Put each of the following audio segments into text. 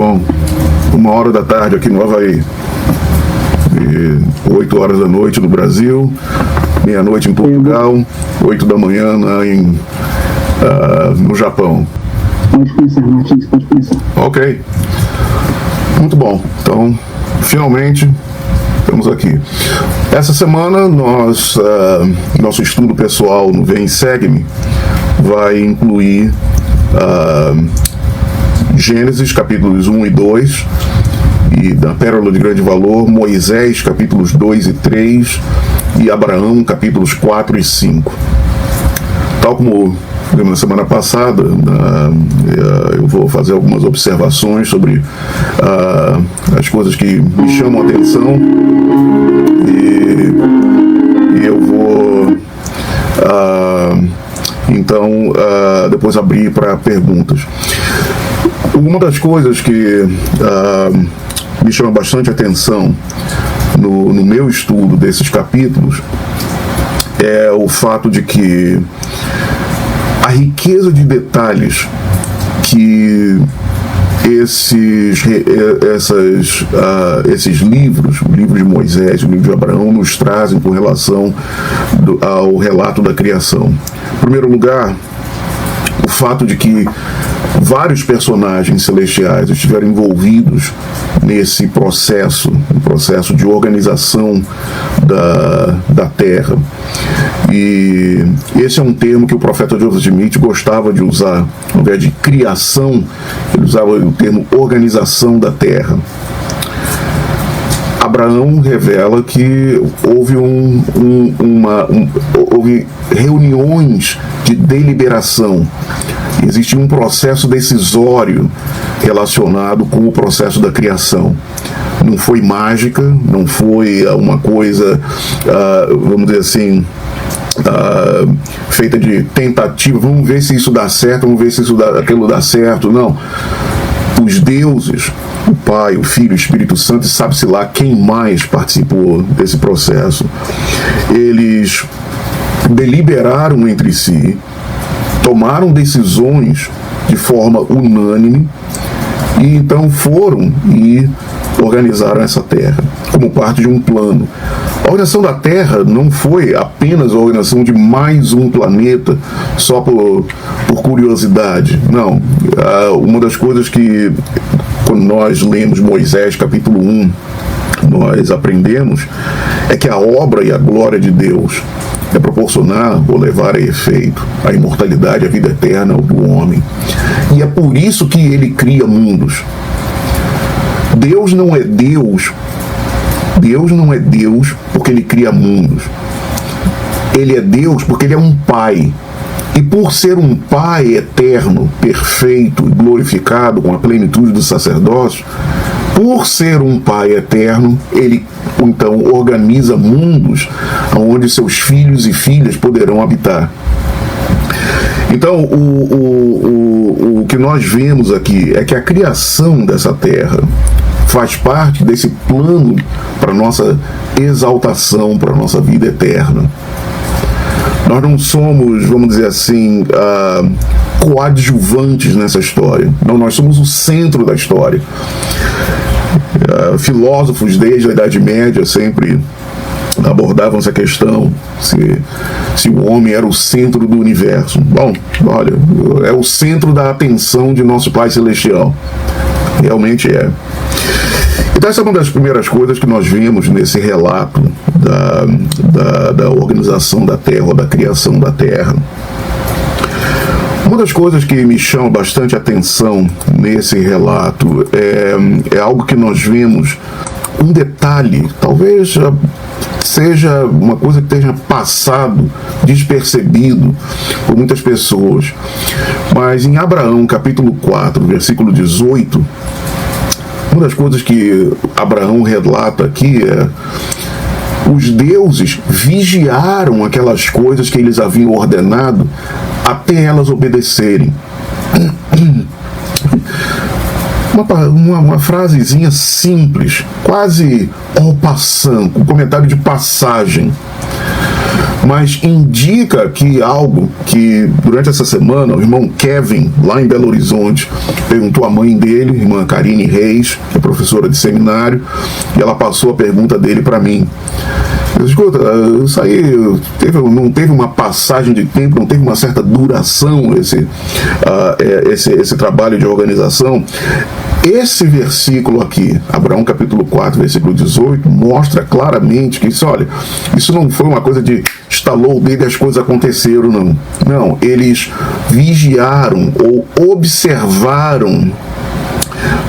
Bom, 1h da tarde aqui no Havaí, e 8 horas da noite no Brasil, meia-noite em Portugal, 8 da manhã no Japão. Pode começar, Martins, pode começar. Ok, muito bom. Então, finalmente estamos aqui. Essa semana nosso estudo pessoal no Vem Segue-me vai incluir Gênesis capítulos 1 e 2 e da Pérola de Grande Valor, Moisés capítulos 2 e 3 e Abraão capítulos 4 e 5. Tal como vimos na semana passada, eu vou fazer algumas observações sobre as coisas que me chamam a atenção e eu vou então depois abrir para perguntas. Uma das coisas que me chama bastante atenção no meu estudo desses capítulos é o fato de que a riqueza de detalhes que esses livros, o livro de Moisés e o livro de Abraão, nos trazem com relação ao relato da criação. Em primeiro lugar, o fato de que vários personagens celestiais estiveram envolvidos nesse processo, um processo de organização da Terra. E esse é um termo que o profeta Joseph Smith gostava de usar. Ao invés de criação, ele usava o termo organização da Terra. Abraão revela que houve houve reuniões de deliberação. Existia um processo decisório relacionado com o processo da criação. Não foi mágica, não foi uma coisa, vamos dizer assim, feita de tentativa, vamos ver se isso dá certo, vamos ver se aquilo dá certo. Não. Os deuses, o Pai, o Filho, o Espírito Santo, e sabe-se lá quem mais participou desse processo, eles deliberaram entre si, tomaram decisões de forma unânime e então foram e organizaram essa terra como parte de um plano. A organização da Terra não foi apenas a organização de mais um planeta só por curiosidade. Não. Uma das coisas que, quando nós lemos Moisés capítulo 1, nós aprendemos é que a obra e a glória de Deus é proporcionar ou levar a efeito a imortalidade, a vida eterna do homem. E é por isso que ele cria mundos. Deus não é Deus porque ele cria mundos. Ele é Deus porque ele é um Pai. E por ser um Pai eterno, perfeito e glorificado com a plenitude do sacerdócio, por ser um Pai eterno, ele então organiza mundos onde seus filhos e filhas poderão habitar. Então, o que nós vemos aqui é que a criação dessa terra faz parte desse plano para nossa exaltação, para nossa vida eterna. Nós não somos, vamos dizer assim, coadjuvantes nessa história. Não, nós somos o centro da história. Filósofos desde a Idade Média sempre abordavam essa questão, se o homem era o centro do universo. Bom, olha, é o centro da atenção de nosso Pai Celestial. Realmente é. Então essa é uma das primeiras coisas que nós vemos nesse relato da organização da Terra, ou da criação da Terra. Uma das coisas que me chama bastante atenção nesse relato é algo que nós vemos, um detalhe, talvez seja uma coisa que tenha passado despercebido por muitas pessoas, mas em Abraão capítulo 4, versículo 18, uma das coisas que Abraão relata aqui é: os deuses vigiaram aquelas coisas que eles haviam ordenado até elas obedecerem. Uma frasezinha simples, quase en passant, um comentário de passagem. mas indica que algo que durante essa semana o irmão Kevin, lá em Belo Horizonte, perguntou à mãe dele, irmã Karine Reis, que é professora de seminário, e ela passou a pergunta dele para mim. Escuta, isso aí não teve uma passagem de tempo, não teve uma certa duração esse trabalho de organização. Esse versículo aqui, Abraão capítulo 4, versículo 18, mostra claramente que isso não foi uma coisa de estalou o dedo e as coisas aconteceram, não. Não, eles vigiaram ou observaram.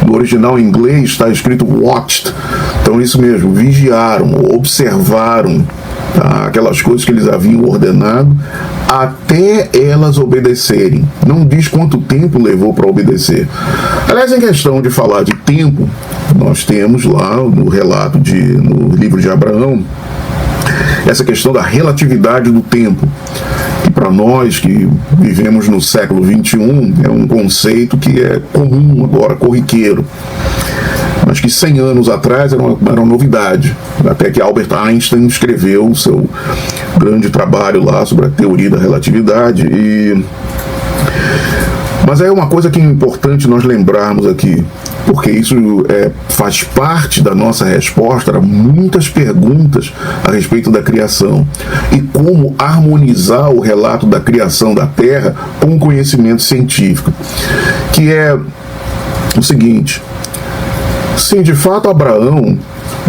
No original em inglês está escrito watched. Então isso mesmo, vigiaram, observaram, tá, aquelas coisas que eles haviam ordenado até elas obedecerem. Não diz quanto tempo levou para obedecer. Aliás, em questão de falar de tempo, nós temos lá no relato no livro de Abraão essa questão da relatividade do tempo. E para nós que vivemos no século XXI, é um conceito que é comum agora, corriqueiro. Mas que 100 anos atrás era uma novidade. Até que Albert Einstein escreveu o seu grande trabalho lá sobre a teoria da relatividade. Mas é uma coisa que é importante nós lembrarmos aqui, porque isso faz parte da nossa resposta a muitas perguntas a respeito da criação e como harmonizar o relato da criação da Terra com o conhecimento científico, que é o seguinte: sim, de fato Abraão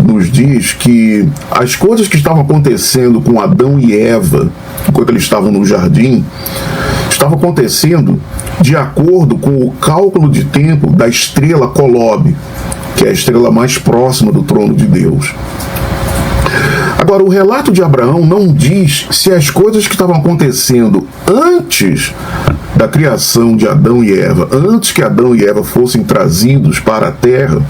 nos diz que as coisas que estavam acontecendo com Adão e Eva enquanto eles estavam no jardim estavam acontecendo de acordo com o cálculo de tempo da estrela Colobe, que é a estrela mais próxima do trono de Deus. Agora, o relato de Abraão não diz se as coisas que estavam acontecendo antes da criação de Adão e Eva, antes que Adão e Eva fossem trazidos para a terra,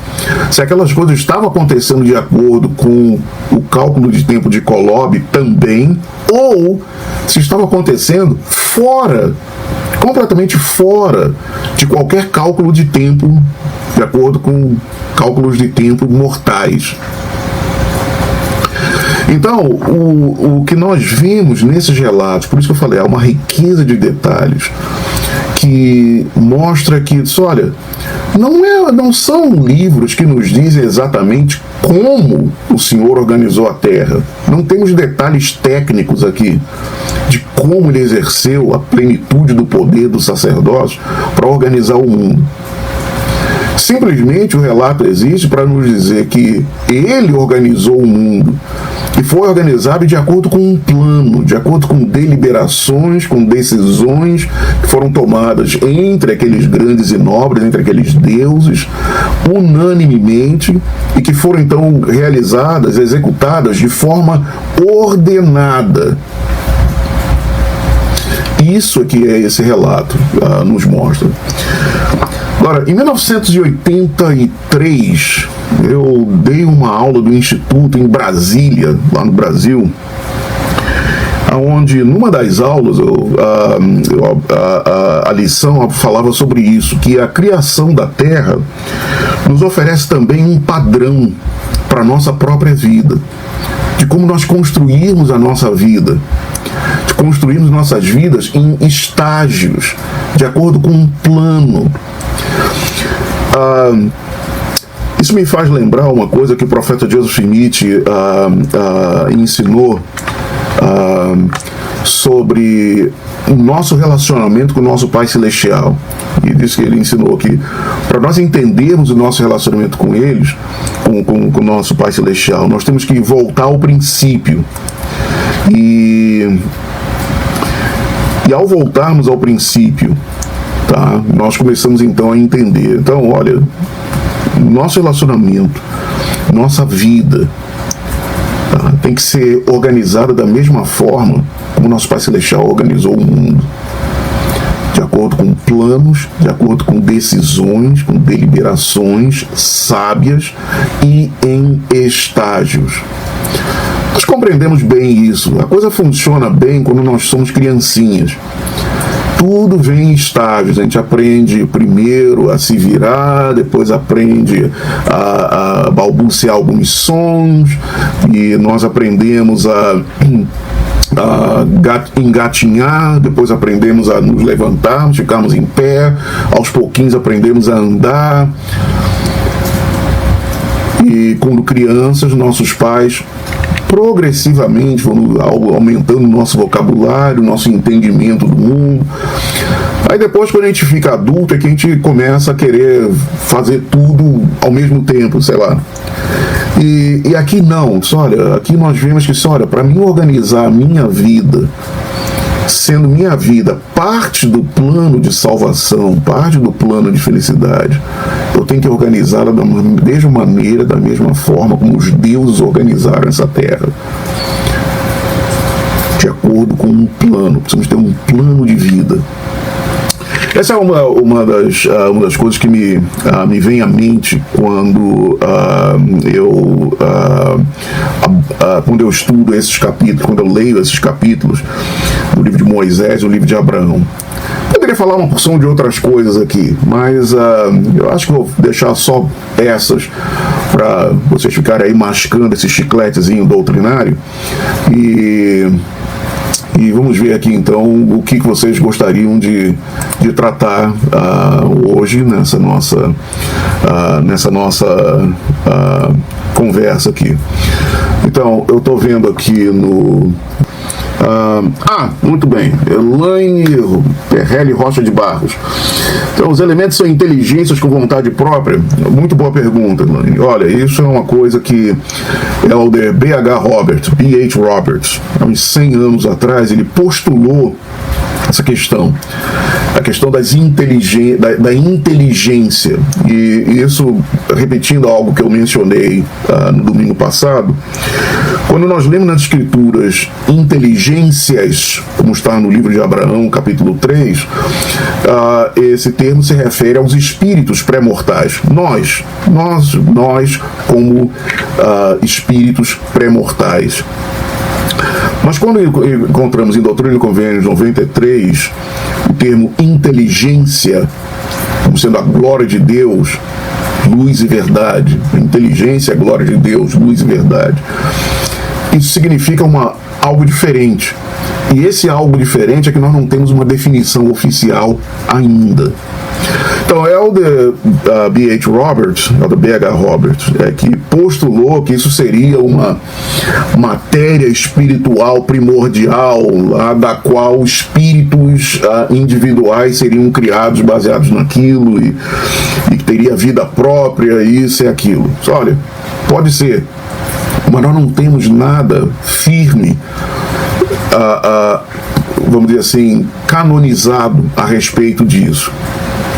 se aquelas coisas estavam acontecendo de acordo com o cálculo de tempo de Colobe também, ou se estava acontecendo completamente fora de qualquer cálculo de tempo, de acordo com cálculos de tempo mortais. Então, o que nós vimos nesses relatos, por isso que eu falei, há uma riqueza de detalhes que mostra que, olha, não são livros que nos dizem exatamente como o Senhor organizou a terra. Não temos detalhes técnicos aqui de como ele exerceu a plenitude do poder do sacerdócio para organizar o mundo. Simplesmente o relato existe para nos dizer que ele organizou o mundo e foi organizado de acordo com um plano, de acordo com deliberações, com decisões que foram tomadas entre aqueles grandes e nobres, entre aqueles deuses, unanimemente, e que foram então realizadas, executadas de forma ordenada. Isso é que esse relato nos mostra. Agora, em 1983, eu dei uma aula do Instituto em Brasília, lá no Brasil, onde numa das aulas a lição falava sobre isso, que a criação da Terra nos oferece também um padrão para a nossa própria vida, de como nós construirmos a nossa vida, de construirmos nossas vidas em estágios, de acordo com um plano. Isso me faz lembrar uma coisa que o profeta Joseph Smith ensinou sobre o nosso relacionamento com o nosso Pai Celestial. E disse que ele ensinou que para nós entendermos o nosso relacionamento com eles, com o nosso Pai Celestial, nós temos que voltar ao princípio. E ao voltarmos ao princípio, tá, nós começamos então a entender. Então, olha, nosso relacionamento, nossa vida, tá, tem que ser organizada da mesma forma como nosso Pai Celestial organizou o mundo, de acordo com planos, de acordo com decisões, com deliberações sábias e em estágios. Nós compreendemos bem isso. A coisa funciona bem quando nós somos criancinhas. Tudo vem em estágios. A gente aprende primeiro a se virar, depois aprende a balbuciar alguns sons, e nós aprendemos engatinhar, depois aprendemos a nos levantarmos, ficamos em pé, aos pouquinhos aprendemos a andar. E quando crianças, nossos pais progressivamente vão aumentando o nosso vocabulário, nosso entendimento do mundo. Aí depois, quando a gente fica adulto, é que a gente começa a querer fazer tudo ao mesmo tempo, sei lá. E aqui não, olha, aqui nós vemos que, olha, para mim organizar a minha vida, sendo minha vida parte do plano de salvação, parte do plano de felicidade, eu tenho que organizá-la da mesma maneira, da mesma forma como os deuses organizaram essa terra. De acordo com um plano, precisamos ter um plano de vida. Essa é uma das coisas que me vem à mente quando eu estudo esses capítulos, quando eu leio esses capítulos do livro de Moisés e o livro de Abraão. Poderia falar uma porção de outras coisas aqui, mas eu acho que vou deixar só essas para vocês ficarem aí mascando esse chicletezinho doutrinário. E vamos ver aqui então o que vocês gostariam de tratar hoje nessa nossa conversa aqui. Então, eu estou vendo aqui no... muito bem. Elaine Perrelli Rocha de Barros. Então, os elementos são inteligências com vontade própria? Muito boa pergunta, Elaine. Olha, isso é uma coisa que Elder B.H. Roberts, há uns 100 anos atrás, ele postulou essa questão, a questão da inteligência. E isso, repetindo algo que eu mencionei no domingo passado, quando nós lemos nas Escrituras inteligências, como está no livro de Abraão, capítulo 3, esse termo se refere aos espíritos pré-mortais. Nós como espíritos pré-mortais. Mas quando encontramos em Doutrina e Convênios 93 o termo inteligência como sendo a glória de Deus, luz e verdade, a inteligência é a glória de Deus, luz e verdade, isso significa algo diferente. E esse algo diferente é que nós não temos uma definição oficial ainda. Então, Elder B.H. Roberts, que postulou que isso seria uma matéria espiritual primordial, da qual espíritos individuais seriam criados baseados naquilo e que teria vida própria, isso e aquilo. Olha, pode ser, mas nós não temos nada firme, vamos dizer assim, canonizado a respeito disso.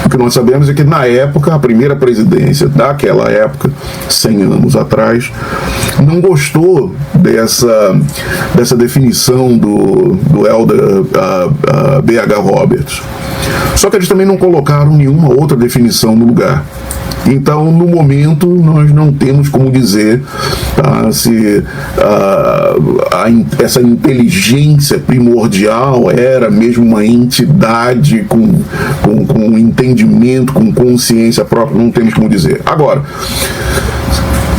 O que nós sabemos é que na época, a primeira presidência daquela época, 100 anos atrás, não gostou dessa definição do Elder B.H. Roberts. Só que eles também não colocaram nenhuma outra definição no lugar. Então, no momento, nós não temos como dizer se essa inteligência primordial era mesmo uma entidade com entendimento, com consciência própria, não temos como dizer. Agora,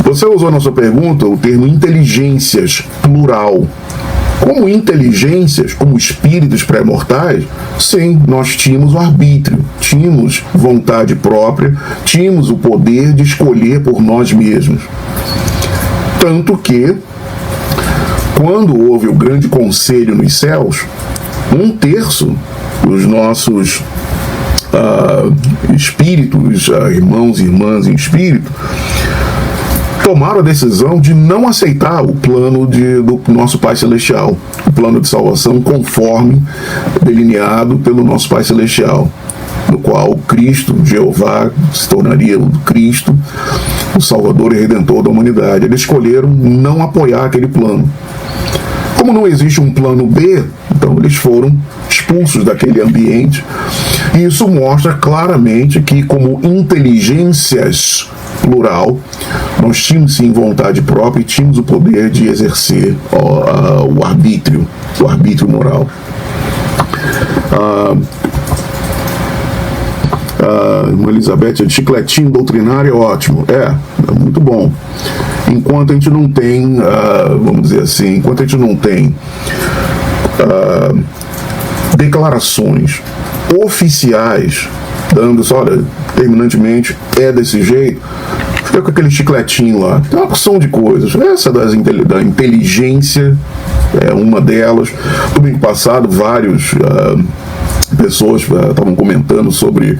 você usou na sua pergunta o termo inteligências, plural. Como inteligências, como espíritos pré-mortais, sim, nós tínhamos o arbítrio, tínhamos vontade própria, tínhamos o poder de escolher por nós mesmos. Tanto que, quando houve o grande conselho nos céus, 1/3 dos nossos espíritos, irmãos e irmãs em espírito, tomaram a decisão de não aceitar o plano do nosso Pai Celestial, o plano de salvação conforme delineado pelo nosso Pai Celestial, no qual Cristo, Jeová, se tornaria o Cristo, o Salvador e Redentor da humanidade. Eles escolheram não apoiar aquele plano. Como não existe um plano B, então eles foram expulsos daquele ambiente. E isso mostra claramente que, como inteligências, plural, nós tínhamos sim vontade própria e tínhamos o poder de exercer o arbítrio moral. Irmã Elizabeth, de chicletinho doutrinário é ótimo. É muito bom. Enquanto a gente não tem, vamos dizer assim, enquanto a gente não tem declarações oficiais dando, olha, terminantemente é desse jeito, fica com aquele chicletinho lá. Tem uma porção de coisas. Essa da inteligência é uma delas. No domingo passado, vários pessoas estavam comentando sobre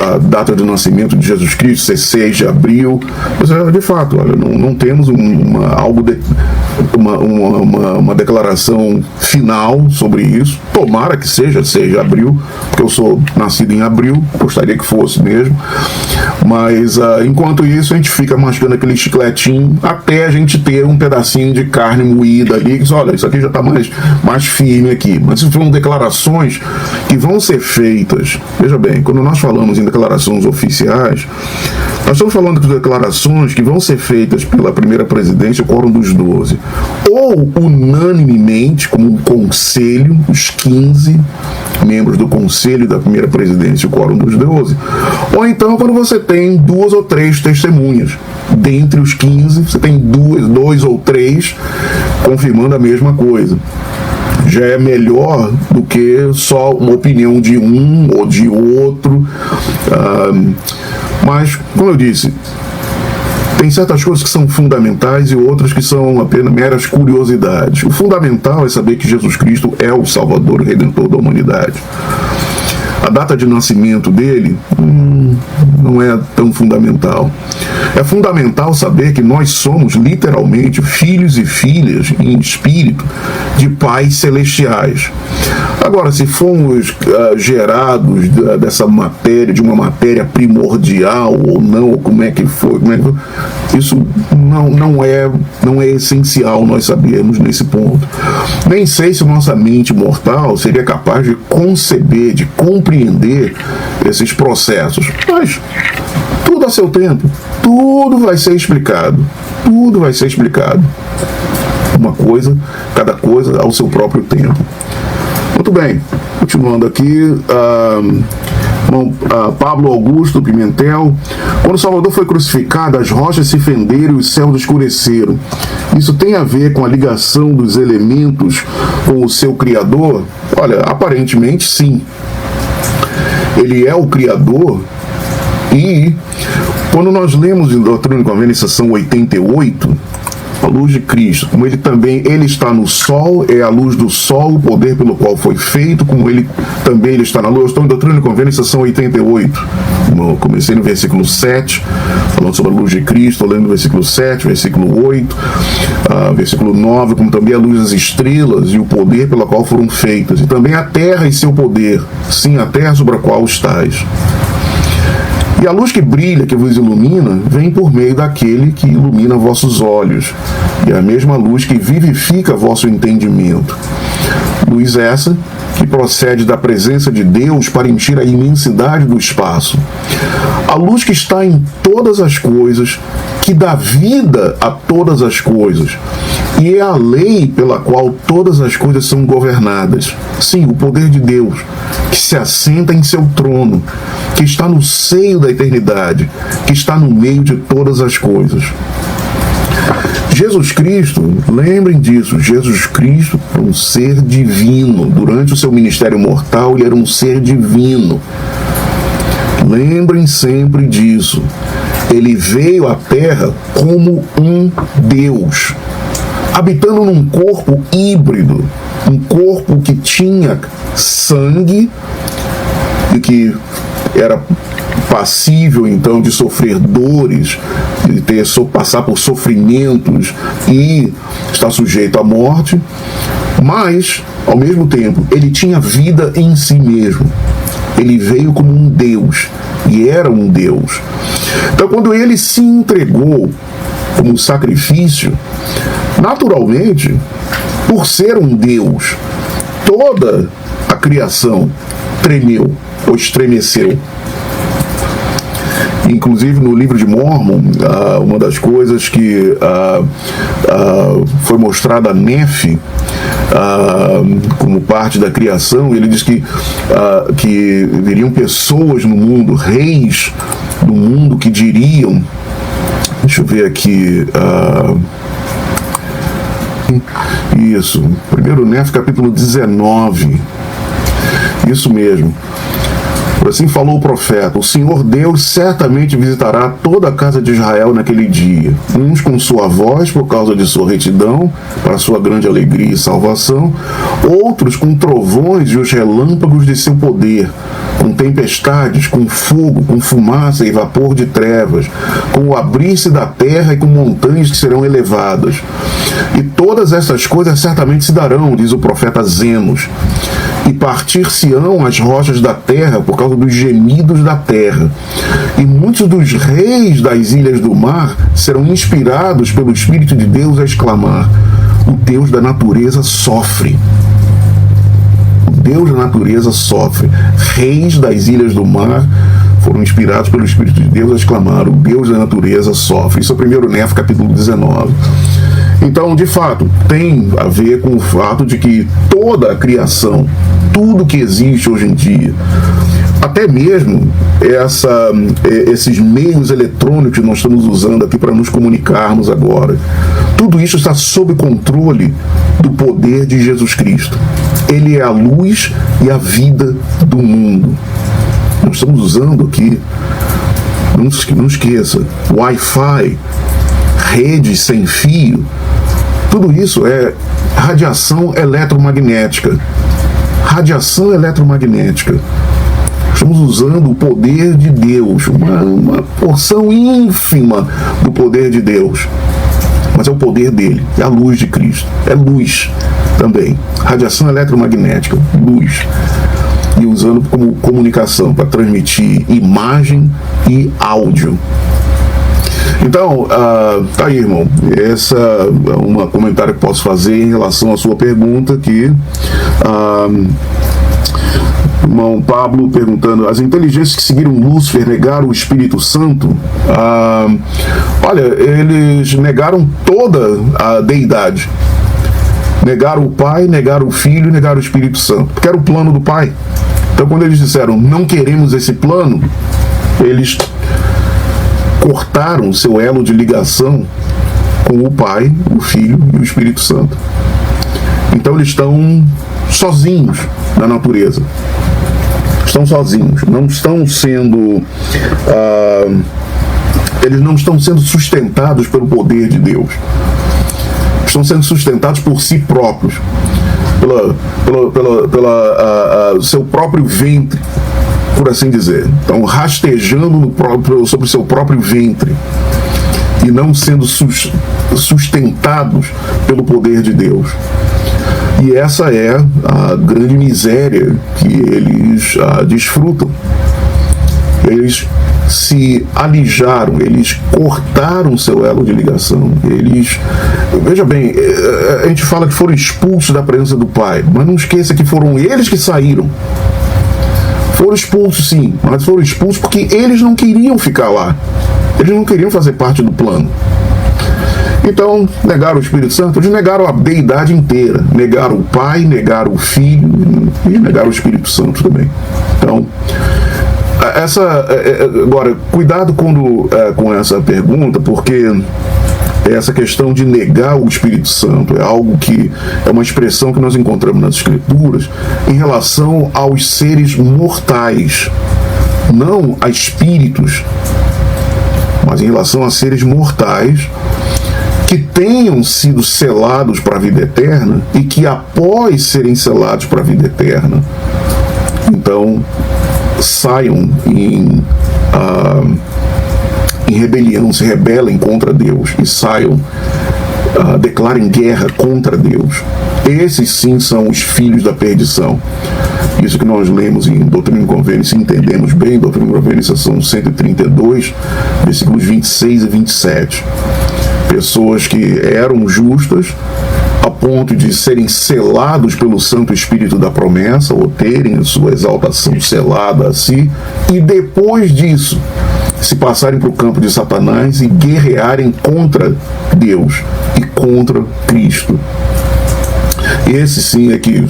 a data de nascimento de Jesus Cristo, ser 6 de abril. Mas, de fato, olha, não temos uma declaração final sobre isso. Tomara que seja 6 de abril, porque eu sou nascido em abril, gostaria que fosse mesmo. Mas, enquanto isso, a gente fica mascando aquele chicletinho até a gente ter um pedacinho de carne moída ali, que olha, isso aqui já está mais firme aqui. Mas isso são declarações que vão ser feitas. Veja bem, quando nós falamos em declarações oficiais, nós estamos falando de declarações que vão ser feitas pela primeira presidência, o Quórum dos 12, ou unanimemente, como um conselho, os 15 membros do conselho da primeira presidência, o Quórum dos 12, ou então quando você tem 2 ou 3 testemunhas. Dentre os 15, você tem 2 ou 3 confirmando a mesma coisa. Já é melhor do que só uma opinião de um ou de outro. Mas, como eu disse, tem certas coisas que são fundamentais e outras que são apenas meras curiosidades. O fundamental é saber que Jesus Cristo é o Salvador e Redentor da humanidade. A data de nascimento dele não é tão fundamental. É fundamental saber que nós somos literalmente filhos e filhas em espírito de pais celestiais. Agora, se fomos gerados dessa matéria, de uma matéria primordial ou não, ou como é que foi, isso não é essencial nós sabermos nesse ponto. Nem sei se nossa mente mortal seria capaz de conceber, de compreender esses processos, mas tudo a seu tempo, tudo vai ser explicado, uma coisa, cada coisa ao seu próprio tempo. Muito bem, continuando aqui, Pablo Augusto Pimentel: quando Salvador foi crucificado, as rochas se fenderam e os céus escureceram. Isso tem a ver com a ligação dos elementos com o seu Criador? Olha, aparentemente sim. Ele é o Criador, e quando nós lemos em Doutrina e Convênio, seção 88, a luz de Cristo, como ele está no sol, é a luz do sol, o poder pelo qual foi feito, como ele está na luz. Estou em Doutrina e Convênio, seção 88. Eu comecei no versículo 7, falando sobre a luz de Cristo, estou lendo o versículo 7, versículo 8, versículo 9, como também a luz das estrelas e o poder pela qual foram feitas, e também a terra e seu poder, sim, a terra sobre a qual estais. E a luz que brilha, que vos ilumina, vem por meio daquele que ilumina vossos olhos, e a mesma luz que vivifica vosso entendimento. Luz essa que procede da presença de Deus para encher a imensidade do espaço. A luz que está em todas as coisas, que dá vida a todas as coisas, e é a lei pela qual todas as coisas são governadas. Sim, o poder de Deus, que se assenta em seu trono, que está no seio da eternidade, que está no meio de todas as coisas. Jesus Cristo, lembrem disso, Jesus Cristo é um ser divino. Durante o seu ministério mortal, ele era um ser divino. Lembrem sempre disso. Ele veio à Terra como um Deus, habitando num corpo híbrido, um corpo que tinha sangue e que era passível então de sofrer dores, de passar por sofrimentos e estar sujeito à morte, mas ao mesmo tempo ele tinha vida em si mesmo. Ele veio como um Deus e era um Deus. Então, quando ele se entregou como sacrifício, naturalmente, por ser um Deus, toda a criação tremeu ou estremeceu. Inclusive no livro de Mórmon, uma das coisas que foi mostrada a Nefe como parte da criação, ele diz que viriam pessoas no mundo, reis do mundo, que diriam, deixa eu ver aqui, Isso, 1 Néfio capítulo 19. Isso mesmo. Por assim falou o profeta: o Senhor Deus certamente visitará toda a casa de Israel naquele dia, uns com sua voz por causa de sua retidão, para sua grande alegria e salvação, outros com trovões e os relâmpagos de seu poder, com tempestades, com fogo, com fumaça e vapor de trevas, com o abrir-se da terra e com montanhas que serão elevadas. E todas essas coisas certamente se darão, diz o profeta Zenos, e partir-se-ão as rochas da terra por causa dos gemidos da terra. E muitos dos reis das ilhas do mar serão inspirados pelo Espírito de Deus a exclamar: o Deus da natureza sofre. O Deus da natureza sofre. Reis das ilhas do mar foram inspirados pelo Espírito de Deus a exclamar: o Deus da natureza sofre. Isso é 1 Néfio capítulo 19. Então, de fato, tem a ver com o fato de que toda a criação, tudo que existe hoje em dia, até mesmo esses meios eletrônicos que nós estamos usando aqui para nos comunicarmos agora, tudo isso está sob controle do poder de Jesus Cristo. Ele é a luz e a vida do mundo. Nós estamos usando aqui, não esqueça, Wi-Fi, redes sem fio, tudo isso é radiação eletromagnética. Radiação eletromagnética. Estamos usando o poder de Deus, uma porção ínfima do poder de Deus. Mas é o poder dele, é a luz de Cristo. É luz também. Radiação eletromagnética, luz. E usando como comunicação para transmitir imagem e áudio. Então, tá aí, irmão. Essa é um comentário que posso fazer em relação à sua pergunta, que irmão Pablo perguntando: as inteligências que seguiram Lúcifer negaram o Espírito Santo? Olha, eles negaram toda a deidade. Negaram o Pai, negaram o Filho e negaram o Espírito Santo, porque era o plano do Pai. Então, quando eles disseram não queremos esse plano, eles cortaram o seu elo de ligação com o Pai, o Filho e o Espírito Santo. Então eles estão sozinhos na natureza. Estão sozinhos. Não estão sendo... eles não estão sendo sustentados pelo poder de Deus. Estão sendo sustentados por si próprios. Pela seu próprio ventre, por assim dizer. Estão rastejando sobre o seu próprio ventre e não sendo sustentados pelo poder de Deus. E essa é a grande miséria que eles desfrutam. Eles se alijaram, eles cortaram seu elo de ligação. Veja bem, a gente fala que foram expulsos da presença do Pai, mas não esqueça que foram eles que saíram. Foram expulsos, sim, mas foram expulsos porque eles não queriam ficar lá. Eles não queriam fazer parte do plano. Então, negaram o Espírito Santo, eles negaram a deidade inteira. Negaram o Pai, negaram o Filho e negaram o Espírito Santo também. Então, agora, cuidado com essa pergunta, porque essa questão de negar o Espírito Santo é algo que é uma expressão que nós encontramos nas Escrituras em relação aos seres mortais, não a espíritos, mas em relação a seres mortais que tenham sido selados para a vida eterna e que após serem selados para a vida eterna, então saiam em rebelião, se rebelem contra Deus e saiam, declarem guerra contra Deus. Esses sim são os filhos da perdição. Isso que nós lemos em Doutrina e Convênios, entendemos bem, Doutrina e Convênios, seção 132, versículos 26 e 27. Pessoas que eram justas a ponto de serem selados pelo Santo Espírito da promessa, ou terem a sua exaltação selada a si, e depois disso se passarem para o campo de Satanás e guerrearem contra Deus e contra Cristo. Esse sim é que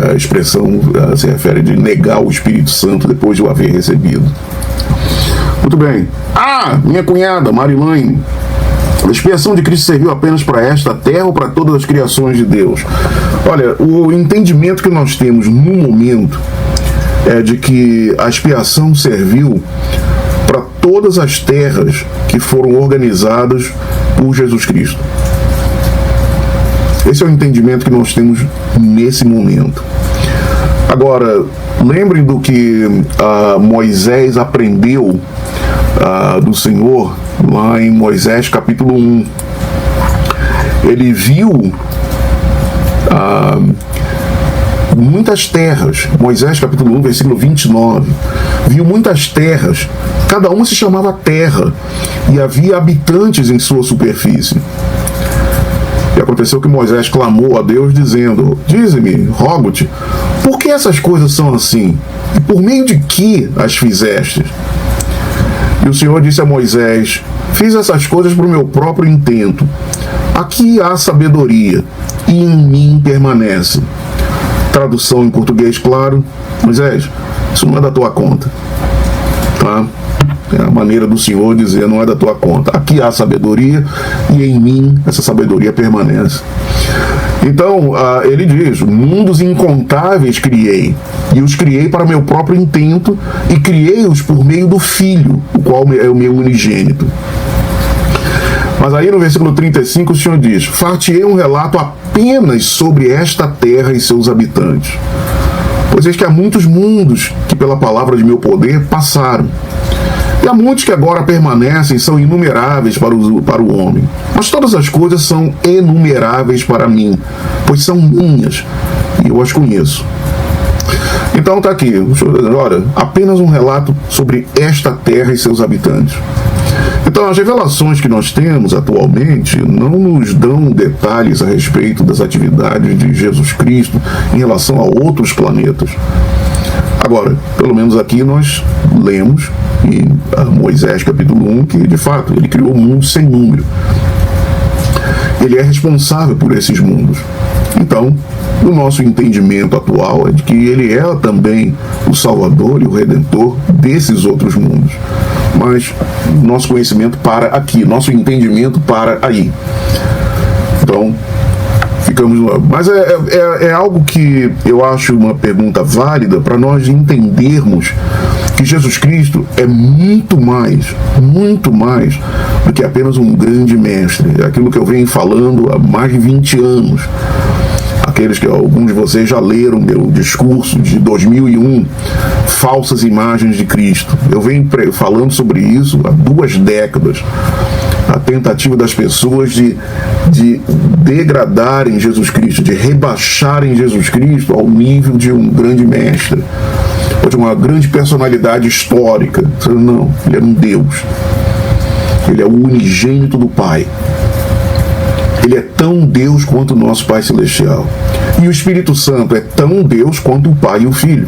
a expressão se refere de negar o Espírito Santo depois de o haver recebido. Muito bem. Minha cunhada, Marilane, A expiação de Cristo serviu apenas para esta terra ou para todas as criações de Deus? Olha, o entendimento que nós temos no momento é de que a expiação serviu para todas as terras que foram organizadas por Jesus Cristo. Esse é o entendimento que nós temos nesse momento. Agora, lembrem do que Moisés aprendeu do Senhor lá em Moisés capítulo 1. Ele viu muitas terras. Moisés capítulo 1, versículo 29. Viu muitas terras, cada uma se chamava terra, e havia habitantes em sua superfície. E aconteceu que Moisés clamou a Deus, dizendo: dize-me, rogo-te, por que essas coisas são assim? E por meio de que as fizestes? E o Senhor disse a Moisés: fiz essas coisas para o meu próprio intento. Aqui há sabedoria, e em mim permanece. Tradução em português, claro: Moisés, isso não é da tua conta. Tá? É a maneira do Senhor dizer: não é da tua conta. Aqui há sabedoria, e em mim essa sabedoria permanece. Então, ele diz: mundos incontáveis criei, e os criei para meu próprio intento, e criei-os por meio do Filho, o qual é o meu unigênito. Mas aí no versículo 35 o Senhor diz: far-te-ei um relato apenas sobre esta terra e seus habitantes. Pois eis que há muitos mundos que pela palavra de meu poder passaram, e há muitos que agora permanecem, são inumeráveis para o homem. Mas todas as coisas são inumeráveis para mim, pois são minhas, e eu as conheço. Então está aqui, olha, apenas um relato sobre esta terra e seus habitantes. Então, as revelações que nós temos atualmente não nos dão detalhes a respeito das atividades de Jesus Cristo em relação a outros planetas. Agora, pelo menos aqui nós lemos em Moisés capítulo 1 que, de fato, ele criou mundos sem número. Ele é responsável por esses mundos. Então, o nosso entendimento atual é de que ele é também o Salvador e o Redentor desses outros mundos. Mas nosso conhecimento para aqui, nosso entendimento para aí. Então, ficamos lá. Mas é algo que eu acho uma pergunta válida para nós entendermos que Jesus Cristo é muito mais do que apenas um grande mestre. É aquilo que eu venho falando há mais de 20 anos. Aqueles que alguns de vocês já leram meu discurso de 2001, Falsas Imagens de Cristo. Eu venho falando sobre isso há 2 décadas. A tentativa das pessoas de degradarem Jesus Cristo, de rebaixarem Jesus Cristo ao nível de um grande mestre, ou de uma grande personalidade histórica. Não, ele era um Deus. Ele é o unigênito do Pai. Ele é tão Deus quanto o nosso Pai Celestial. E o Espírito Santo é tão Deus quanto o Pai e o Filho.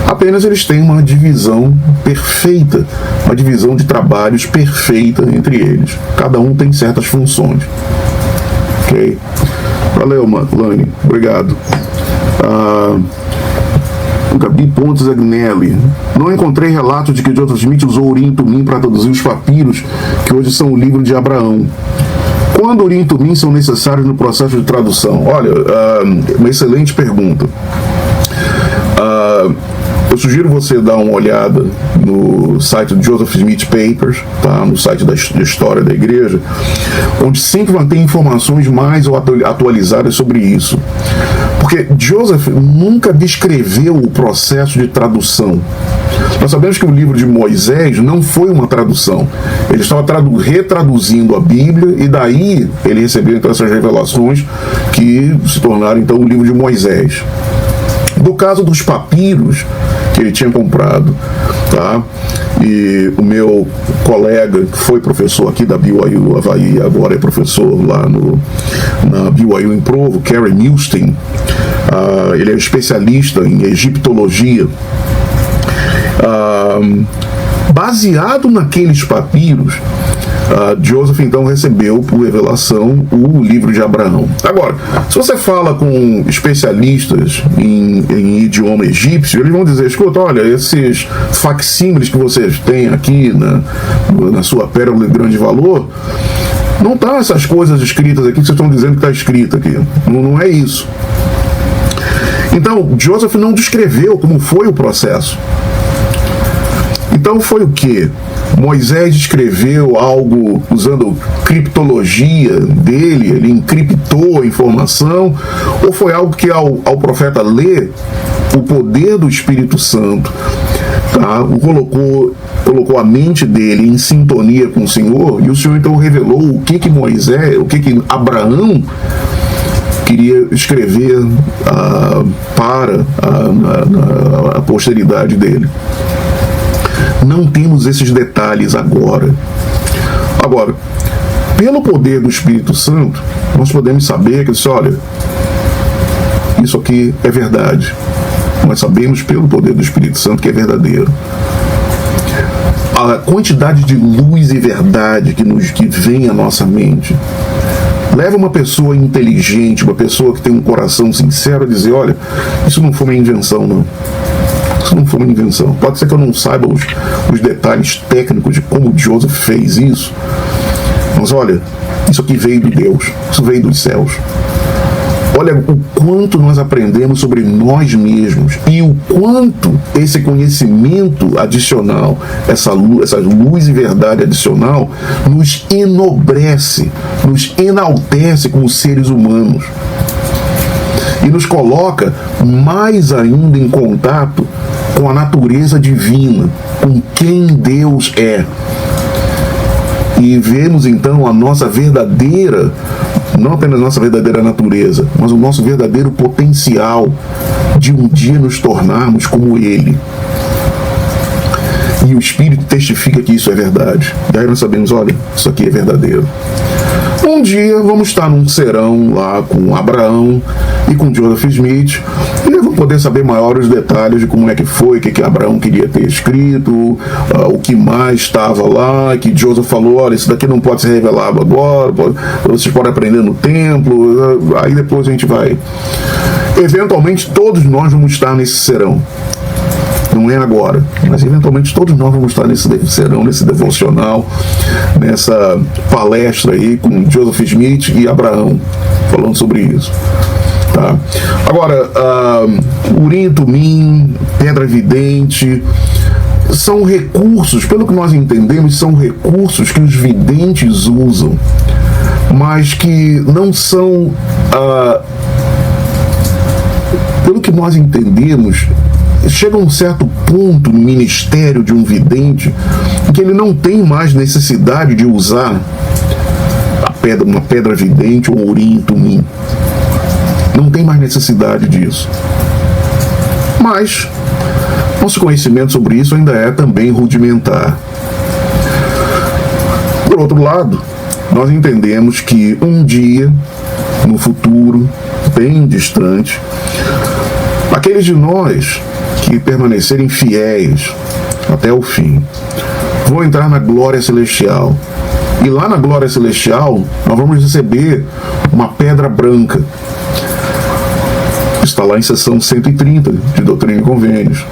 Apenas eles têm uma divisão perfeita, uma divisão de trabalhos perfeita entre eles. Cada um tem certas funções. Ok? Valeu, Lani. Obrigado. Gabi Pontes Agnelli: não encontrei relato de que Joseph Smith usou Urim e Tumim para traduzir os papiros que hoje são o livro de Abraão. Quando Urim e Tumim são necessários no processo de tradução? Olha, uma excelente pergunta. Eu sugiro você dar uma olhada no site do Joseph Smith Papers, tá? No site da História da Igreja, onde sempre mantém informações mais atualizadas sobre isso. Porque Joseph nunca descreveu o processo de tradução. Nós sabemos que o livro de Moisés não foi uma tradução. Ele estava retraduzindo a Bíblia, e daí ele recebeu então essas revelações que se tornaram então o livro de Moisés. No caso dos papiros que ele tinha comprado, tá? E o meu colega, que foi professor aqui da BYU Havaí, agora é professor lá na BYU em Provo, Kerry Milstein, ele é especialista em egiptologia. Baseado naqueles papiros, Joseph então recebeu por revelação o livro de Abraão. Agora, se você fala com especialistas em idioma egípcio, eles vão dizer: escuta, olha, esses facsímiles que vocês têm aqui na sua pérola de grande valor, Não tá essas coisas escritas aqui que vocês estão dizendo que está escrito aqui. Não é isso. Então, Joseph não descreveu como foi o processo. Então foi o quê? Moisés escreveu algo usando criptologia dele, ele encriptou a informação, ou foi algo que ao profeta ler, o poder do Espírito Santo, tá, colocou a mente dele em sintonia com o Senhor, e o Senhor então revelou o que Abraão queria escrever para a posteridade dele. Não temos esses detalhes agora. Agora, pelo poder do Espírito Santo, nós podemos saber que, olha, isso aqui é verdade. Nós sabemos pelo poder do Espírito Santo que é verdadeiro. A quantidade de luz e verdade que vem à nossa mente leva uma pessoa inteligente, uma pessoa que tem um coração sincero a dizer, olha, isso não foi uma invenção, não. Isso não foi uma invenção. Pode ser que eu não saiba os detalhes técnicos de como Joseph fez isso, mas olha, isso aqui veio de Deus, isso veio dos céus. Olha o quanto nós aprendemos sobre nós mesmos e o quanto esse conhecimento adicional, essa luz e verdade adicional, nos enobrece, nos enaltece como seres humanos e nos coloca mais ainda em contato com a natureza divina, com quem Deus é. E vemos então a nossa verdadeira, não apenas nossa verdadeira natureza, mas o nosso verdadeiro potencial de um dia nos tornarmos como Ele. E o Espírito testifica que isso é verdade. Daí nós sabemos, olha, isso aqui é verdadeiro. Um dia vamos estar num serão lá com Abraão e com Joseph Smith e vamos poder saber maiores detalhes de como é que foi, o que Abraão queria ter escrito, o que mais estava lá, que Joseph falou, olha, isso daqui não pode ser revelado agora, vocês podem aprender no templo, aí depois a gente vai. Eventualmente todos nós vamos estar nesse serão. Não é agora, mas eventualmente todos nós vamos estar nesse serão, nesse devocional, nessa palestra aí com Joseph Smith e Abraão, falando sobre isso. Tá? Agora, Urim e Tumim, pedra vidente, são recursos, pelo que nós entendemos, são recursos que os videntes usam, mas que não são, pelo que nós entendemos, chega a um certo ponto no ministério de um vidente em que ele não tem mais necessidade de usar uma pedra vidente ou Urim e Tumim. Não tem mais necessidade disso. Mas nosso conhecimento sobre isso ainda é também rudimentar. Por outro lado, nós entendemos que um dia, no futuro, bem distante, aqueles de nós que permanecerem fiéis até o fim vão entrar na glória celestial. E lá na glória celestial nós vamos receber uma pedra branca. Está lá em seção 130 de Doutrina e Convênios.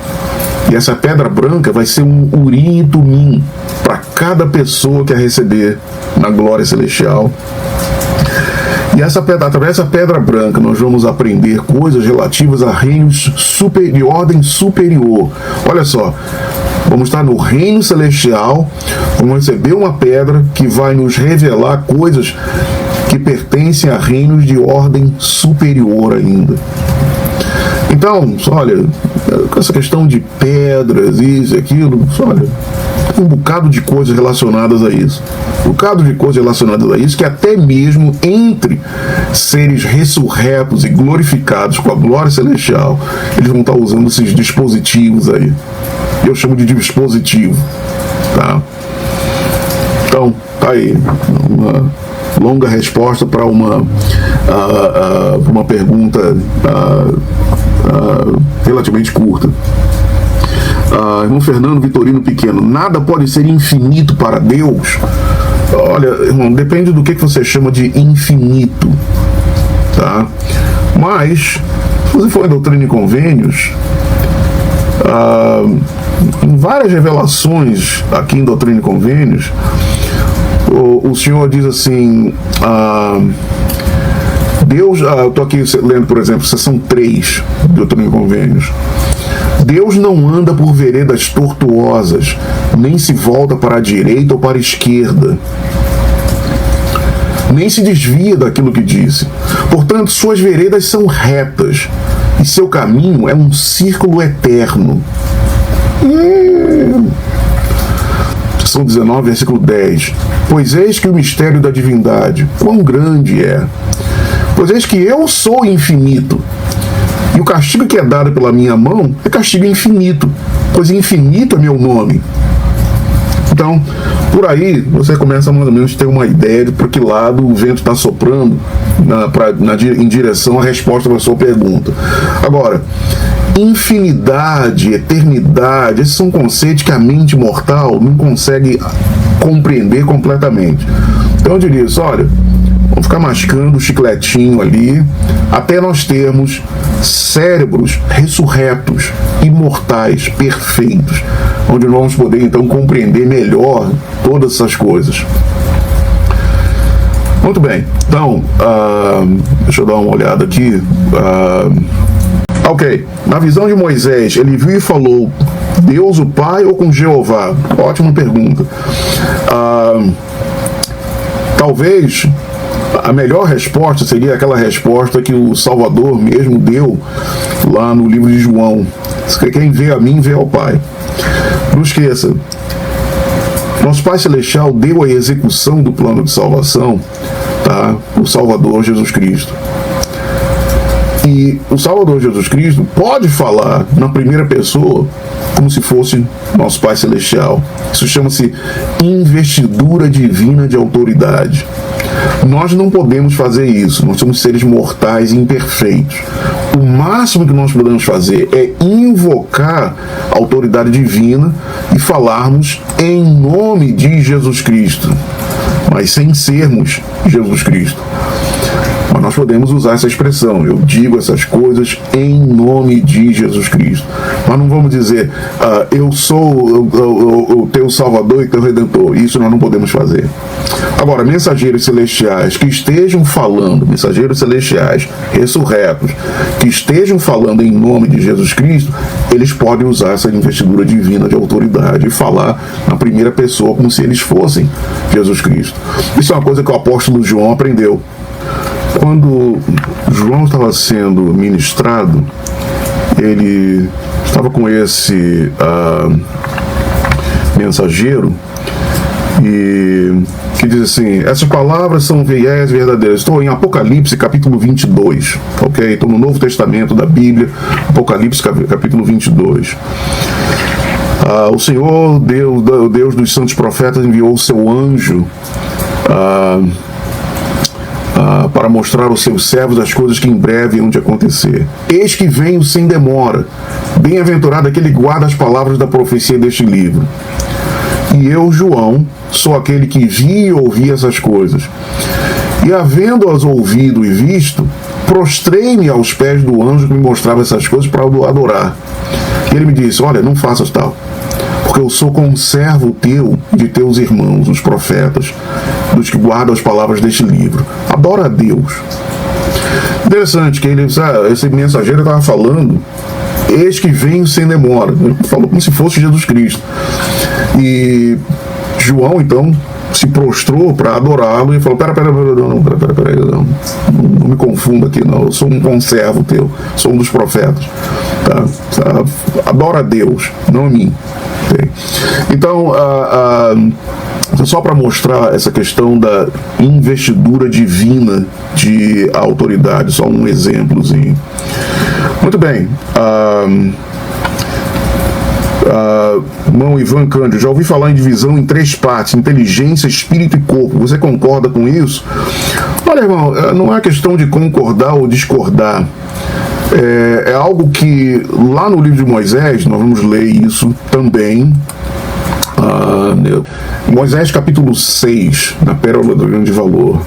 E essa pedra branca vai ser um Urim e Tumim para cada pessoa que a receber na glória celestial. E através dessa pedra branca nós vamos aprender coisas relativas a reinos de ordem superior. Olha só, vamos estar no reino celestial, vamos receber uma pedra que vai nos revelar coisas que pertencem a reinos de ordem superior ainda. Então, olha, com essa questão de pedras, isso e aquilo, olha, um bocado de coisas relacionadas a isso. Um bocado de coisas relacionadas a isso, que até mesmo entre seres ressurretos e glorificados com a glória celestial, eles vão estar usando esses dispositivos aí. Eu chamo de dispositivo. Tá? Então, tá aí. Uma longa resposta para uma pergunta relativamente curta. Irmão Fernando Vitorino Pequeno, nada pode ser infinito para Deus? Olha, irmão, depende do que você chama de infinito, tá? Mas, se você for em Doutrina e Convênios, em várias revelações aqui em Doutrina e Convênios, o Senhor diz assim, Deus, eu estou aqui lendo, por exemplo, seção 3 do Doutrina e Convênios. Deus não anda por veredas tortuosas, nem se volta para a direita ou para a esquerda, nem se desvia daquilo que disse. Portanto, suas veredas são retas, e seu caminho é um círculo eterno. Seção 19, versículo 10. Pois eis que o mistério da divindade, quão grande é! Pois eis que eu sou infinito, e o castigo que é dado pela minha mão é castigo infinito, pois infinito é meu nome. Então, por aí, você começa mais ou menos a ter uma ideia de por que lado o vento está soprando em direção à resposta para a sua pergunta. Agora, infinidade, eternidade, esses são conceitos que a mente mortal não consegue compreender completamente. Então eu diria isso, olha, vamos ficar mascando o chicletinho ali, até nós termos cérebros ressurretos, imortais, perfeitos, onde nós vamos poder então compreender melhor todas essas coisas. Muito bem, então, deixa eu dar uma olhada aqui. Ok, na visão de Moisés, ele viu e falou Deus o Pai ou com Jeová? Ótima pergunta. Talvez a melhor resposta seria aquela resposta que o Salvador mesmo deu lá no livro de João. Quem vê a mim, vê ao Pai. Não esqueça, nosso Pai Celestial deu a execução do plano de salvação, tá? O Salvador Jesus Cristo. E o Salvador Jesus Cristo pode falar na primeira pessoa como se fosse nosso Pai Celestial. Isso chama-se investidura divina de autoridade. Nós não podemos fazer isso, nós somos seres mortais e imperfeitos. O máximo que nós podemos fazer é invocar a autoridade divina e falarmos em nome de Jesus Cristo, mas sem sermos Jesus Cristo. Mas nós podemos usar essa expressão, eu digo essas coisas em nome de Jesus Cristo. Mas não vamos dizer, eu sou o teu Salvador e teu Redentor. Isso nós não podemos fazer. Agora, mensageiros celestiais que estejam falando, mensageiros celestiais ressurretos, que estejam falando em nome de Jesus Cristo, eles podem usar essa investidura divina de autoridade e falar na primeira pessoa como se eles fossem Jesus Cristo. Isso é uma coisa que o apóstolo João aprendeu. Quando João estava sendo ministrado, ele estava com esse mensageiro e que diz assim, essas palavras são fiéis e verdadeiras. Estou em Apocalipse capítulo 22, ok? Estou no Novo Testamento da Bíblia, Apocalipse capítulo 22. O Senhor, o Deus dos santos profetas, enviou o seu anjo para mostrar aos seus servos as coisas que em breve hão de acontecer. Eis que venho sem demora. Bem-aventurado aquele que guarda as palavras da profecia deste livro. E eu, João, sou aquele que vi e ouvi essas coisas. E havendo-as ouvido e visto, prostrei-me aos pés do anjo que me mostrava essas coisas para o adorar. E ele me disse, olha, não faças tal, porque eu sou conservo teu e de teus irmãos, os profetas, dos que guardam as palavras deste livro. Adora a Deus. Interessante que esse mensageiro estava falando, eis que venho sem demora. Ele falou como se fosse Jesus Cristo. E João, então, se prostrou para adorá-lo e falou, pera, não me confunda aqui, não. Eu sou um conservo teu, sou um dos profetas. Tá? Adora a Deus, não a mim. Okay? Então, só para mostrar essa questão da investidura divina de autoridade, só um exemplozinho. Muito bem. Irmão Ivan Cândido, já ouvi falar em divisão em 3 partes, inteligência, espírito e corpo. Você concorda com isso? Olha, irmão, não é questão de concordar ou discordar. É algo que lá no livro de Moisés, nós vamos ler isso também. Moisés capítulo 6, na Pérola do Grande Valor.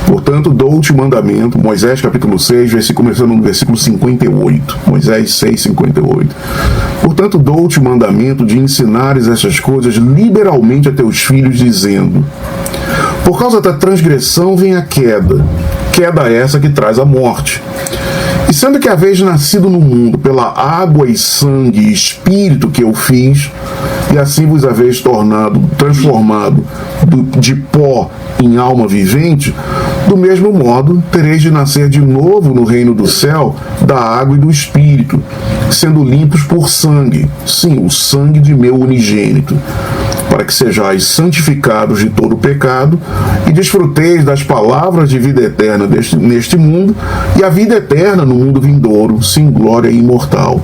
Portanto, dou-te o mandamento, Moisés capítulo 6, começando no versículo 58, Moisés 6, 58. Portanto, dou-te o mandamento de ensinares essas coisas liberalmente a teus filhos, dizendo: por causa da transgressão vem a queda, queda essa que traz a morte. E sendo que haveis nascido no mundo pela água e sangue e espírito que eu fiz, e assim vos haveis transformado de pó em alma vivente, do mesmo modo tereis de nascer de novo no reino do céu da água e do espírito, sendo limpos por sangue, sim, o sangue de meu unigênito, para que sejais santificados de todo pecado e desfruteis das palavras de vida eterna neste mundo, e a vida eterna no mundo vindouro, sim, glória imortal.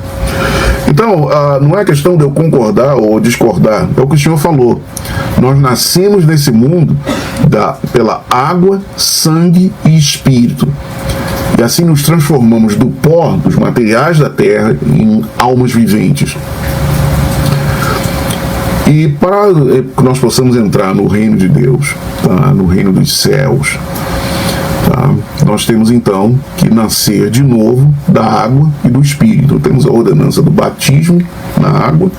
Então, não é questão de eu concordar ou discordar, é o que o Senhor falou. Nós nascemos nesse mundo pela água, sangue e espírito. E assim nos transformamos do pó, dos materiais da terra, em almas viventes. E para que nós possamos entrar no reino de Deus, tá? No reino dos céus, tá? Nós temos então que nascer de novo da água e do Espírito. Temos a ordenança do batismo na água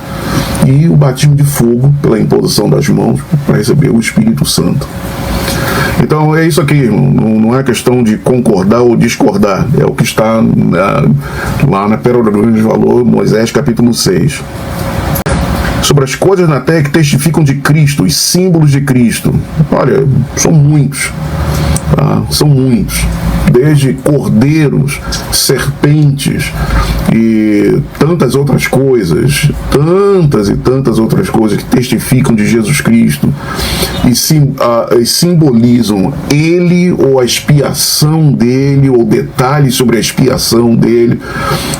e o batismo de fogo pela imposição das mãos para receber o Espírito Santo. Então é isso aqui, não é questão de concordar ou discordar, é o que está lá na Pérola do Grande Valor, Moisés capítulo 6. Sobre as coisas na terra que testificam de Cristo, os símbolos de Cristo. Olha, são muitos, tá? São muitos. Desde cordeiros, serpentes e tantas outras coisas, tantas e tantas outras coisas que testificam de Jesus Cristo e simbolizam Ele ou a expiação dele ou detalhes sobre a expiação dele.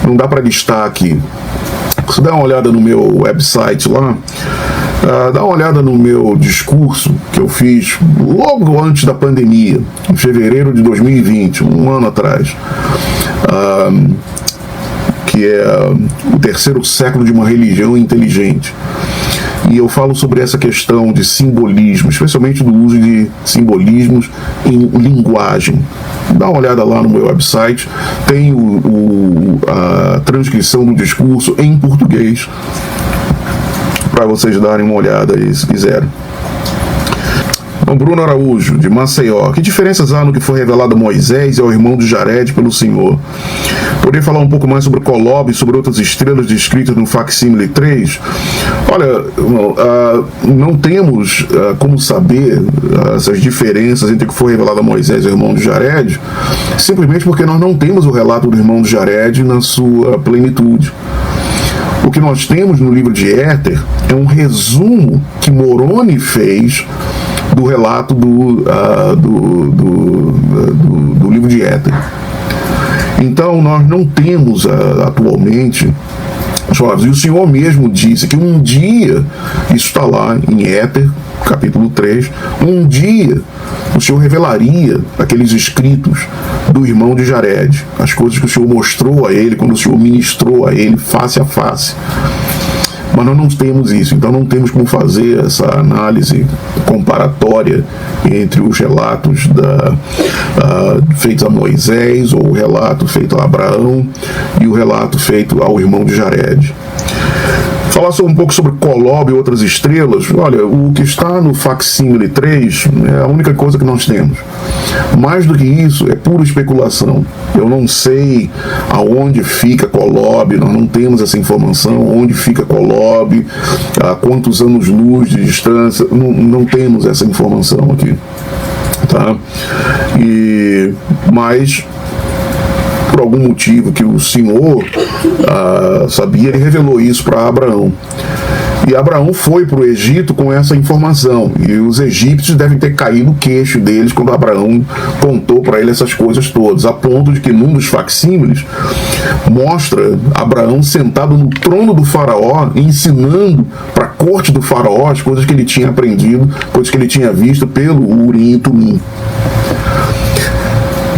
Não dá para listar aqui. Se der uma olhada no meu website lá, dá uma olhada no meu discurso que eu fiz logo antes da pandemia, em fevereiro de 2020, um ano atrás, que é o terceiro século de uma religião inteligente. E eu falo sobre essa questão de simbolismo, especialmente do uso de simbolismos em linguagem. Dá uma olhada lá no meu website, tem a transcrição do discurso em português, para vocês darem uma olhada aí, se quiserem. Então, Bruno Araújo, de Maceió. Que diferenças há no que foi revelado a Moisés e ao irmão de Jared pelo Senhor? Poderia falar um pouco mais sobre Kolob e sobre outras estrelas descritas no Facsímile 3? Olha, não temos como saber essas diferenças entre o que foi revelado a Moisés e ao irmão de Jared, simplesmente porque nós não temos o relato do irmão de Jared na sua plenitude. O que nós temos no livro de Éter é um resumo que Moroni fez do relato do livro de Éter. Então nós não temos atualmente, e o Senhor mesmo disse que um dia, isso está lá em Éter, capítulo 3, um dia o Senhor revelaria aqueles escritos do irmão de Jared, as coisas que o Senhor mostrou a ele quando o Senhor ministrou a ele face a face. Mas nós não temos isso, então não temos como fazer essa análise comparatória entre os relatos feitos a Moisés, ou o relato feito a Abraão, e o relato feito ao irmão de Jared. Falar um pouco sobre Kolob e outras estrelas. Olha, o que está no Facsímile 3 é a única coisa que nós temos. Mais do que isso, é pura especulação. Eu não sei aonde fica Kolob, nós não temos essa informação, onde fica Kolob, a quantos anos-luz de distância, não temos essa informação aqui. Tá? Mas por algum motivo que o Senhor sabia, ele revelou isso para Abraão. E Abraão foi para o Egito com essa informação, e os egípcios devem ter caído no queixo deles quando Abraão contou para ele essas coisas todas, a ponto de que num dos facsímiles mostra Abraão sentado no trono do faraó, ensinando para a corte do faraó as coisas que ele tinha aprendido, coisas que ele tinha visto pelo Urim e Tumim.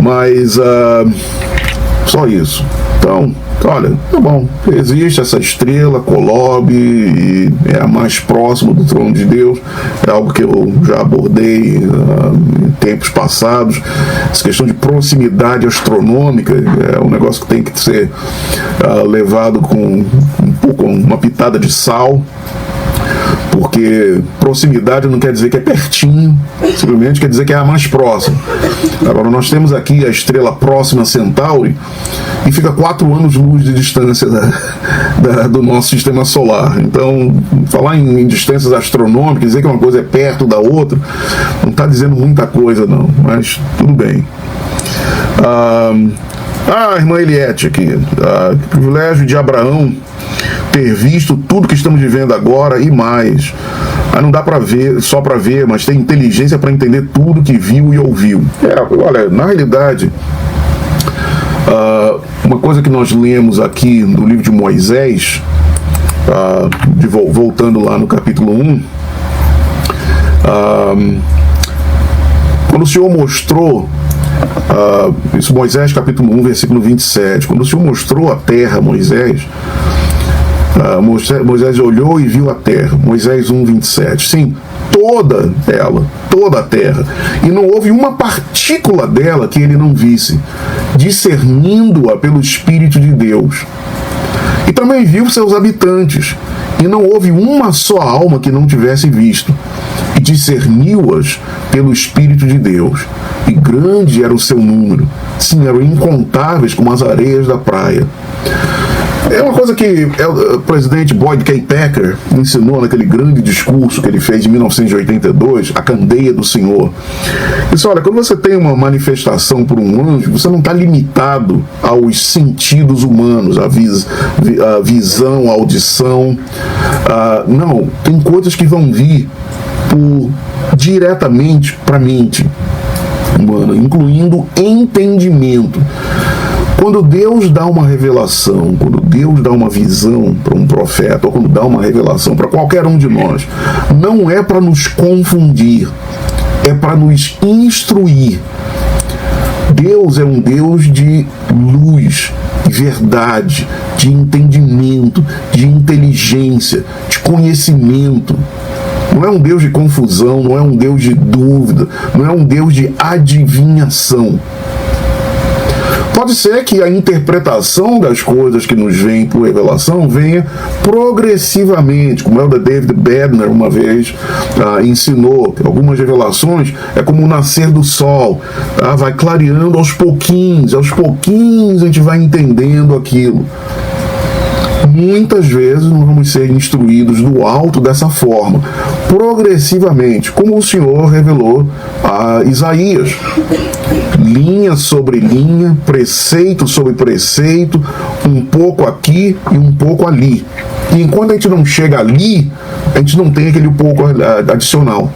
Mas Só isso. Então, olha, tá bom, existe essa estrela, Kolob, e é a mais próxima do trono de Deus, é algo que eu já abordei em tempos passados. Essa questão de proximidade astronômica é um negócio que tem que ser levado com uma pitada de sal, porque proximidade não quer dizer que é pertinho, simplesmente quer dizer que é a mais próxima. Agora, nós temos aqui a estrela Próxima Centauri e fica 4 anos-luz de distância do nosso sistema solar. Então, falar em distâncias astronômicas, dizer que uma coisa é perto da outra, não está dizendo muita coisa não, mas tudo bem. A irmã Eliette aqui, que privilégio de Abraão ter visto tudo que estamos vivendo agora e mais. Não dá para ver, só para ver, mas tem inteligência para entender tudo que viu e ouviu. Olha, na realidade, uma coisa que nós lemos aqui no livro de Moisés, voltando lá no capítulo 1, quando o Senhor mostrou, isso Moisés capítulo 1, versículo 27, quando o Senhor mostrou a terra a Moisés, Moisés olhou e viu a terra. Moisés 1:27. Sim, toda ela, toda a terra. E não houve uma partícula dela que ele não visse, discernindo-a pelo Espírito de Deus. E também viu seus habitantes. E não houve uma só alma que não tivesse visto. E discerniu-as pelo Espírito de Deus. E grande era o seu número. Sim, eram incontáveis como as areias da praia. É uma coisa que o presidente Boyd K. Packer ensinou naquele grande discurso que ele fez em 1982, A Candeia do Senhor. Ele disse, olha, quando você tem uma manifestação por um anjo, você não está limitado aos sentidos humanos, a visão, a audição. Não, tem coisas que vão vir diretamente para a mente humana, incluindo entendimento. Quando Deus dá uma revelação, quando Deus dá uma visão para um profeta, ou quando dá uma revelação para qualquer um de nós, não é para nos confundir, é para nos instruir. Deus é um Deus de luz, de verdade, de entendimento, de inteligência, de conhecimento. Não é um Deus de confusão, não é um Deus de dúvida, não é um Deus de adivinhação. Pode ser que a interpretação das coisas que nos vem por revelação venha progressivamente, como Elder David Bednar uma vez ensinou. Algumas revelações é como o nascer do sol, vai clareando aos pouquinhos a gente vai entendendo aquilo. Muitas vezes nós vamos ser instruídos do alto dessa forma, progressivamente, como o Senhor revelou a Isaías. Linha sobre linha, preceito sobre preceito, um pouco aqui e um pouco ali. E enquanto a gente não chega ali, a gente não tem aquele pouco adicional.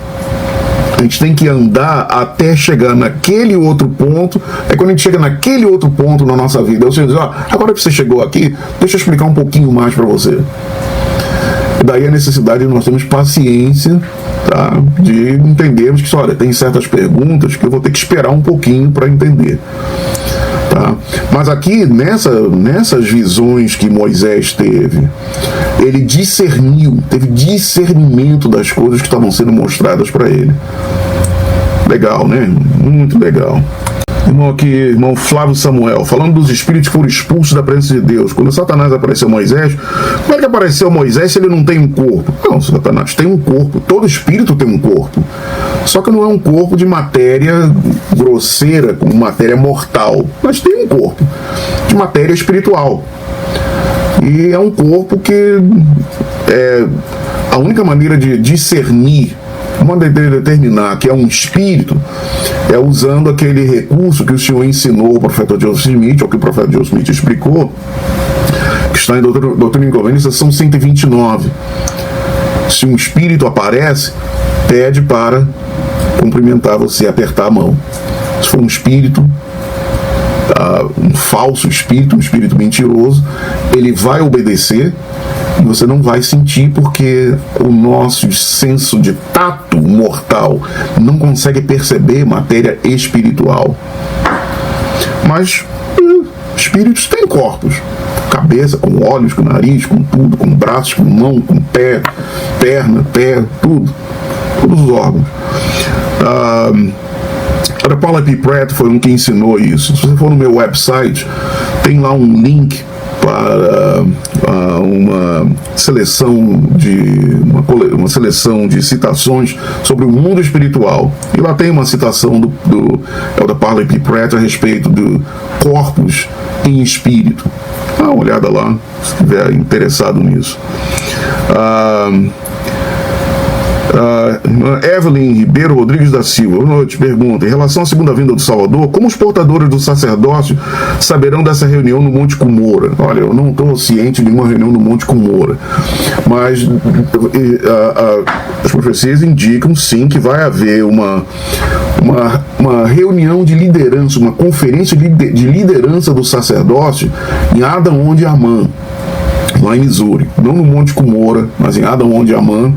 A gente tem que andar até chegar naquele outro ponto. É quando a gente chega naquele outro ponto na nossa vida, o Senhor diz, agora que você chegou aqui, deixa eu explicar um pouquinho mais para você. Daí a necessidade de nós termos paciência, tá? De entendermos que, olha, tem certas perguntas que eu vou ter que esperar um pouquinho para entender. Tá? Mas aqui, nessas visões que Moisés teve, ele teve discernimento das coisas que estavam sendo mostradas para ele. Legal, né? Muito legal. Irmão Flávio Samuel, falando dos espíritos que foram expulsos da presença de Deus. Quando Satanás apareceu a Moisés, como é que apareceu Moisés se ele não tem um corpo? Não, Satanás tem um corpo, todo espírito tem um corpo. Só que não é um corpo de matéria grosseira, como matéria mortal, mas tem um corpo de matéria espiritual. E é um corpo que a única maneira de discernir, uma maneira de determinar que é um espírito, é usando aquele recurso que o Senhor ensinou ao profeta Joseph Smith, ou que o profeta Joseph Smith explicou, que está em Doutrina e Convênios, seção 129. Se um espírito aparece, pede para cumprimentar você, apertar a mão. Se for um espírito, um falso espírito, um espírito mentiroso, ele vai obedecer e você não vai sentir, porque o nosso senso de tato mortal não consegue perceber matéria espiritual. Mas Espíritos têm corpos, cabeça, com olhos, com nariz, com tudo, com braços, com mão, com pé, perna, pé, tudo, todos os órgãos. A Paula P. Pratt foi um que ensinou isso. Se você for no meu website, tem lá um link para uma seleção de citações sobre o mundo espiritual. E lá tem uma citação da Paula P. Pratt a respeito de corpos em espírito. Dá uma olhada lá, se estiver interessado nisso. Evelyn Ribeiro Rodrigues da Silva, boa noite, pergunta: em relação à segunda vinda do Salvador, como os portadores do sacerdócio saberão dessa reunião no Monte Cumorra? Olha, eu não estou ciente de nenhuma reunião no Monte Cumorra, mas as profecias indicam sim que vai haver uma reunião de liderança, uma conferência de liderança do sacerdócio em Adão-onde-Amã, lá em Missouri, não no Monte Cumorra, mas em Adão-onde-Amã.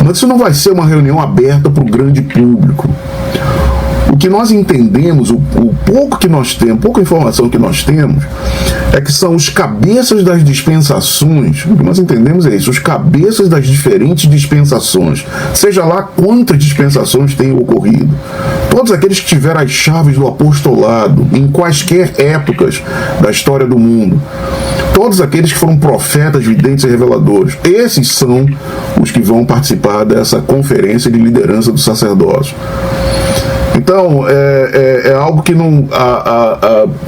Mas isso não vai ser uma reunião aberta para o grande público. O que nós entendemos, o pouco que nós temos, pouca informação que nós temos, é que são os cabeças das dispensações. O que nós entendemos é isso: os cabeças das diferentes dispensações, seja lá quantas dispensações tenham ocorrido, todos aqueles que tiveram as chaves do apostolado em quaisquer épocas da história do mundo, todos aqueles que foram profetas, videntes e reveladores, esses são os que vão participar dessa conferência de liderança do sacerdócio. Então, é algo que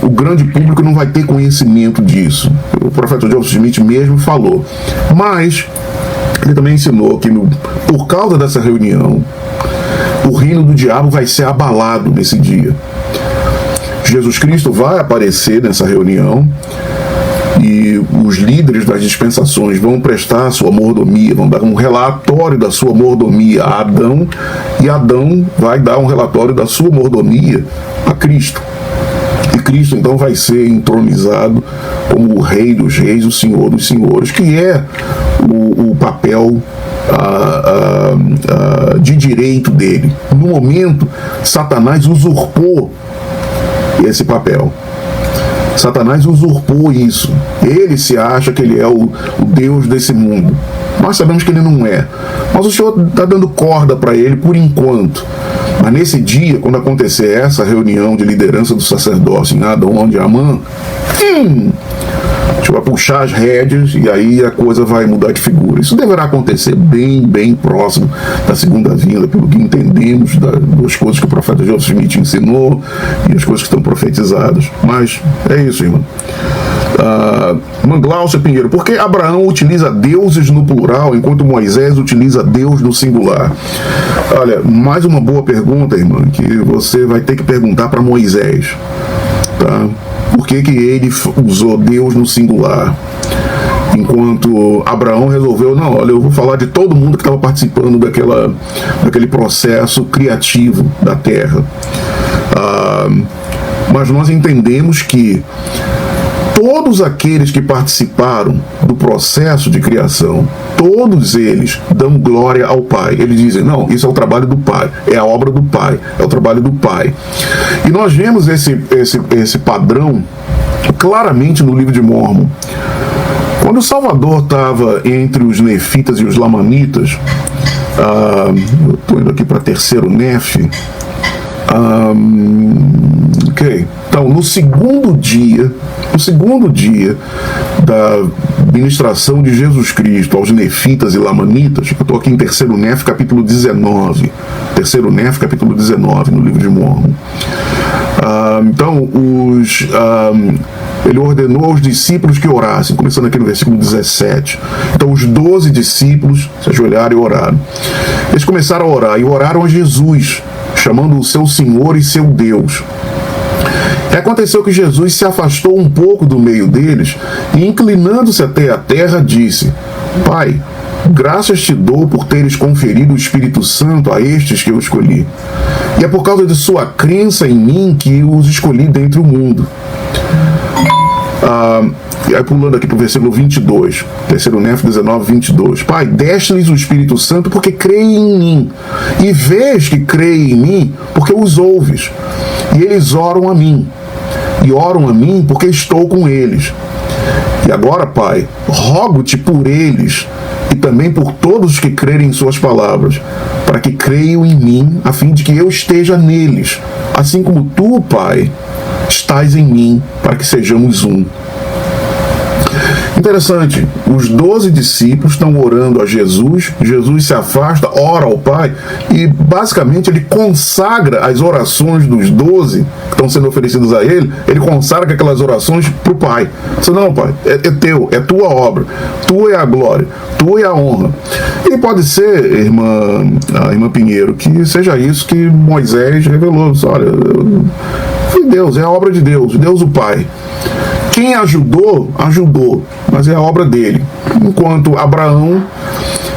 o grande público não vai ter conhecimento disso. O profeta Joseph Smith mesmo falou. Mas ele também ensinou que, por causa dessa reunião, o reino do diabo vai ser abalado nesse dia. Jesus Cristo vai aparecer nessa reunião e os líderes das dispensações vão prestar sua mordomia, vão dar um relatório da sua mordomia a Adão, e Adão vai dar um relatório da sua mordomia a Cristo. E Cristo então vai ser entronizado como o Rei dos Reis, o Senhor dos Senhores, que é o papel de direito dele. No momento, Satanás usurpou esse papel. Satanás usurpou isso. Ele se acha que ele é o Deus desse mundo. Nós sabemos que ele não é. Mas o Senhor está dando corda para ele por enquanto. Mas nesse dia, quando acontecer essa reunião de liderança do sacerdócio em Adão-onde-Amã, vai puxar as rédeas e aí a coisa vai mudar de figura. Isso deverá acontecer bem próximo da segunda vinda, pelo que entendemos das coisas que o profeta Joseph Smith ensinou e as coisas que estão profetizadas. Mas é isso, irmão. Mangláucia Pinheiro: por que Abraão utiliza deuses no plural enquanto Moisés utiliza Deus no singular? Olha, mais uma boa pergunta, irmã, que você vai ter que perguntar para Moisés, tá? Por que ele usou Deus no singular, enquanto Abraão resolveu, não, olha, eu vou falar de todo mundo que estava participando daquele processo criativo da terra. Mas nós entendemos que todos aqueles que participaram do processo de criação, todos eles dão glória ao Pai. Eles dizem, não, isso é o trabalho do Pai, é a obra do Pai, é o trabalho do Pai. E nós vemos esse padrão claramente no livro de Mórmon. Quando o Salvador estava entre os nefitas e os lamanitas, eu estou indo aqui para terceiro Nef. Ok. Então, no segundo dia da ministração de Jesus Cristo aos nefitas e lamanitas, eu estou aqui em terceiro Nef, capítulo 19. Terceiro Nef, capítulo 19, no livro de Mórmon. Então, ele ordenou aos discípulos que orassem, começando aqui no versículo 17. Então, os 12 discípulos se ajoelharam e oraram. Eles começaram a orar e oraram a Jesus, chamando o seu Senhor e seu Deus. E aconteceu que Jesus se afastou um pouco do meio deles e, inclinando-se até a terra, disse: Pai, graças te dou por teres conferido o Espírito Santo a estes que eu escolhi. E é por causa de sua crença em mim que os escolhi dentre o mundo. E aí pulando aqui para o versículo 22, terceiro Nef 19, 22. Pai, deste-lhes o Espírito Santo porque creem em mim. E vês que creem em mim porque os ouves. e eles oram a mim. E oram a mim porque estou com eles. E agora, Pai, rogo-te por eles e também por todos os que crerem em suas palavras, para que creiam em mim, a fim de que eu esteja neles, assim como tu, Pai, estás em mim, para que sejamos um. Interessante, os 12 discípulos estão orando a Jesus, Jesus se afasta, ora ao Pai, e basicamente ele consagra as orações dos 12 que estão sendo oferecidas a ele consagra aquelas orações para o Pai. Diz, não, Pai, é teu, é tua obra, tua é a glória, tua é a honra. E pode ser, a irmã Pinheiro, que seja isso que Moisés revelou. Olha, foi Deus, é a obra de Deus, Deus o Pai. Quem ajudou, mas é a obra dele. Enquanto Abraão,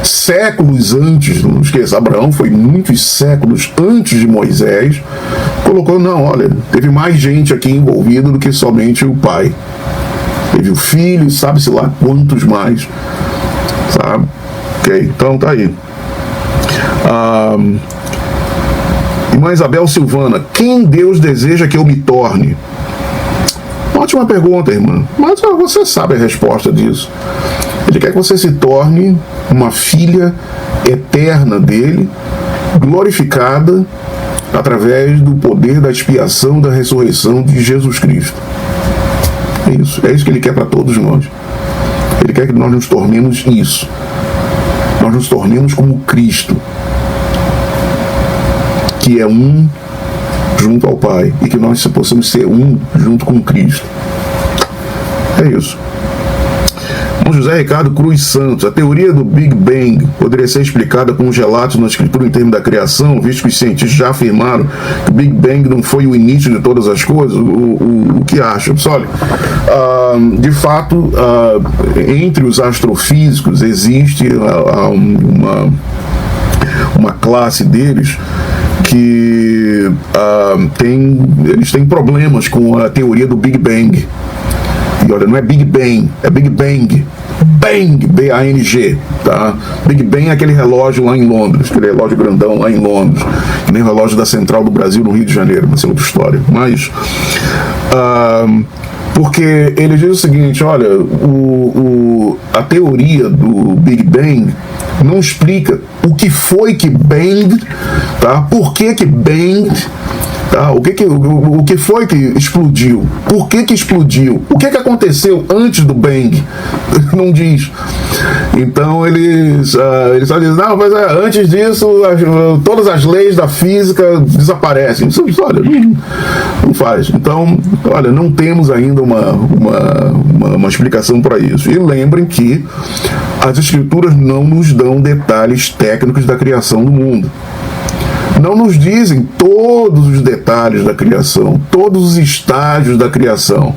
séculos antes, não esqueça, Abraão foi muitos séculos antes de Moisés, colocou, não, olha, teve mais gente aqui envolvida do que somente o pai. Teve o filho, sabe-se lá quantos mais, sabe? Ok, então tá aí. Irmã Isabel Silvana, quem Deus deseja que eu me torne? Ótima pergunta, irmã, mas você sabe a resposta disso. Ele quer que você se torne uma filha eterna dele, glorificada através do poder da expiação da ressurreição de Jesus Cristo. É isso que ele quer para todos nós. Ele quer que nós nos tornemos isso. Nós nos tornemos como Cristo, que é um junto ao Pai, e que nós possamos ser um junto com Cristo. É isso. José Ricardo Cruz Santos, a teoria do Big Bang poderia ser explicada com os relatos na Escritura em termos da criação, visto que os cientistas já afirmaram que o Big Bang não foi o início de todas as coisas? O que acham? Olha, de fato, entre os astrofísicos existe uma classe deles que eles têm problemas com a teoria do Big Bang. E olha, não é Big Bang, é Big Bang. Bang, B-A-N-G, tá? Big Bang é aquele relógio lá em Londres, aquele relógio grandão lá em Londres, que nem o relógio da Central do Brasil no Rio de Janeiro, mas é outra história. Mas, porque ele diz o seguinte, olha, a teoria do Big Bang não explica o que foi que Bang, tá? Por que Bang, tá? O que foi que explodiu? Por que explodiu? O que aconteceu antes do Bang? Não diz. Então eles só dizem, não, mas antes disso todas as leis da física desaparecem. Isso, olha, não faz. Então, olha, não temos ainda uma explicação para isso. E lembrem que as escrituras não nos dão detalhes técnicos da criação do mundo. Não nos dizem todos os detalhes da criação, todos os estágios da criação.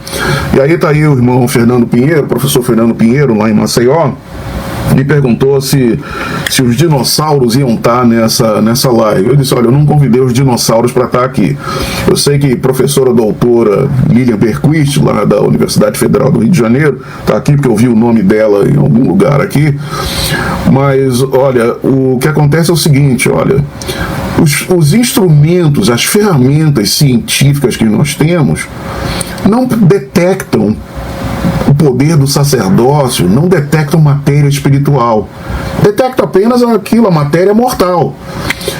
E aí está aí o irmão Fernando Pinheiro, professor Fernando Pinheiro, lá em Maceió, me perguntou se os dinossauros iam estar nessa live. Eu disse, olha, eu não convidei os dinossauros para estar aqui. Eu sei que professora doutora Lilian Berquist, lá da Universidade Federal do Rio de Janeiro, está aqui porque eu vi o nome dela em algum lugar aqui. Mas, olha, o que acontece é o seguinte, olha, os instrumentos, as ferramentas científicas que nós temos não detectam o poder do sacerdócio, não detectam matéria espiritual, detectam apenas a matéria mortal.